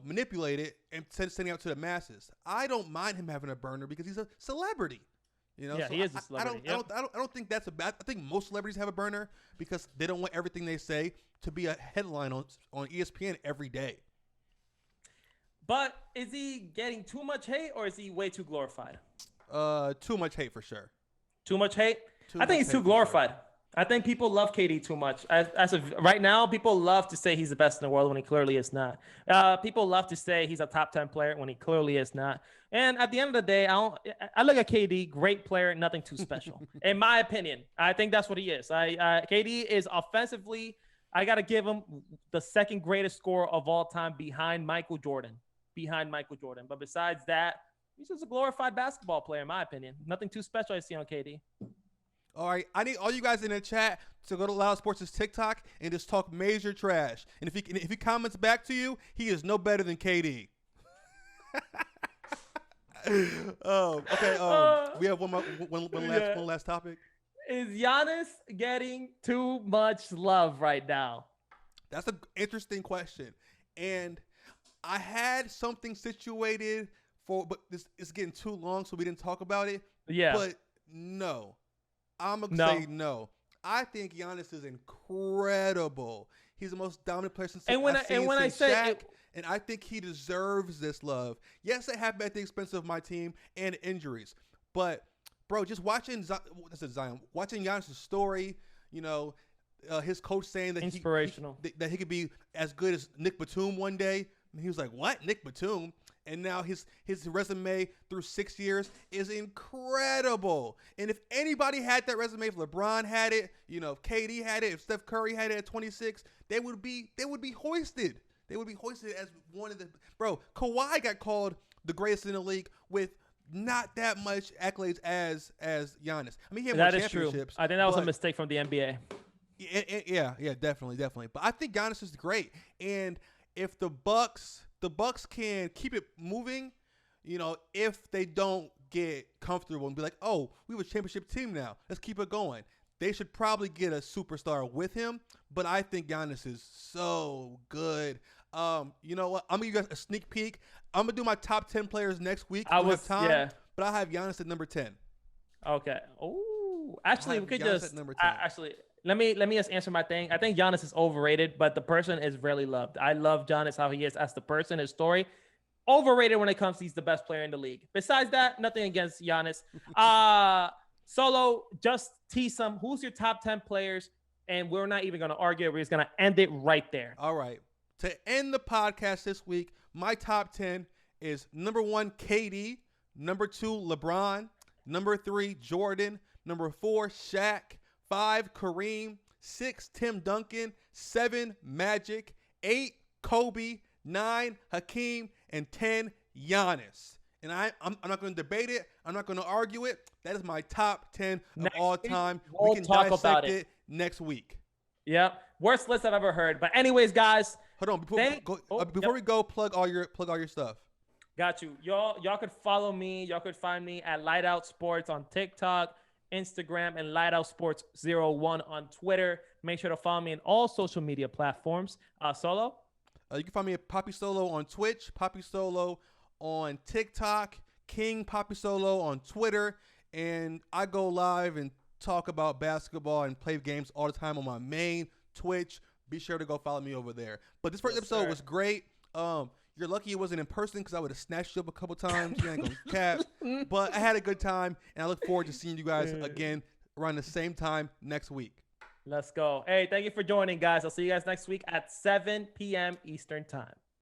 manipulate it and sending out to the masses. I don't mind him having a burner because he's a celebrity. Yeah, so he is a celebrity. I don't think that's a bad. I think most celebrities have a burner because they don't want everything they say to be a headline on ESPN every day. But is he getting too much hate or is he way too glorified? Too much hate for sure. Too much hate? I think he's too glorified. Sure. I think people love KD too much. As of right now, people love to say he's the best in the world when he clearly is not. People love to say he's a top 10 player when he clearly is not. And at the end of the day, I look at KD, great player, nothing too special. In my opinion, I think that's what he is. KD is offensively, I got to give him the second greatest scorer of all time behind Michael Jordan. But besides that, he's just a glorified basketball player, in my opinion. Nothing too special I see on KD. All right, I need all you guys in the chat to go to Loud Sports' TikTok and just talk major trash. And if he comments back to you, he is no better than KD. Okay. We have one last topic. Is Giannis getting too much love right now? That's an interesting question. And I had something situated but this is getting too long, so we didn't talk about it. Yeah. But no. I'm going to say no. I think Giannis is incredible. He's the most dominant player since Shaq, and I think he deserves this love. Yes, it happened at the expense of my team and injuries. But, bro, just watching watching Giannis' story, his coach saying that inspirational, that he could be as good as Nick Batum one day. And he was like, what? Nick Batum? And now his resume through 6 years is incredible. And if anybody had that resume, if LeBron had it, if KD had it, if Steph Curry had it at 26, they would be hoisted. They would be hoisted as one of the Kawhi got called the greatest in the league with not that much accolades as Giannis. I mean, he had more championships. True. I think that was a mistake from the NBA. Yeah, definitely. But I think Giannis is great, and if the Bucks can keep it moving, if they don't get comfortable and be like, oh, we have a championship team now, let's keep it going. They should probably get a superstar with him, but I think Giannis is so good. You know what? I'm going to give you guys a sneak peek. I'm going to do my top 10 players next week. But I have Giannis at number 10. Okay. Oh, actually, we could just let me just answer my thing. I think Giannis is overrated, but the person is really loved. I love Giannis, how he is as the person, his story. Overrated when it comes to he's the best player in the league. Besides that, nothing against Giannis. Solo, just tease some. Who's your top 10 players? And we're not even going to argue. We're just going to end it right there. All right. To end the podcast this week, my top 10 is number 1, KD. Number 2, LeBron. Number 3, Jordan. Number 4, Shaq. 5, Kareem. 6, Tim Duncan. 7, Magic. 8, Kobe. 9, Hakeem. And 10, Giannis. And I'm not going to debate it. I'm not going to argue it. That is my top 10 of all time. We can talk about it next week. Yep. Worst list I've ever heard. But anyways, guys. Hold on. Before we go, plug all your stuff. Got you. Y'all could follow me. Y'all could find me at Light Out Sports on TikTok, Instagram, and Light Out Sports 01 on Twitter. Make sure to follow me on all social media platforms. Solo? You can find me at Poppy Solo on Twitch, Poppy Solo on TikTok, King Poppy Solo on Twitter, and I go live and talk about basketball and play games all the time on my main Twitch. Be sure to go follow me over there. But this first episode was great. You're lucky it wasn't in person because I would have snatched you up a couple times. You ain't gonna cap. But I had a good time, and I look forward to seeing you guys again around the same time next week. Let's go. Hey, thank you for joining, guys. I'll see you guys next week at 7 p.m. Eastern Time.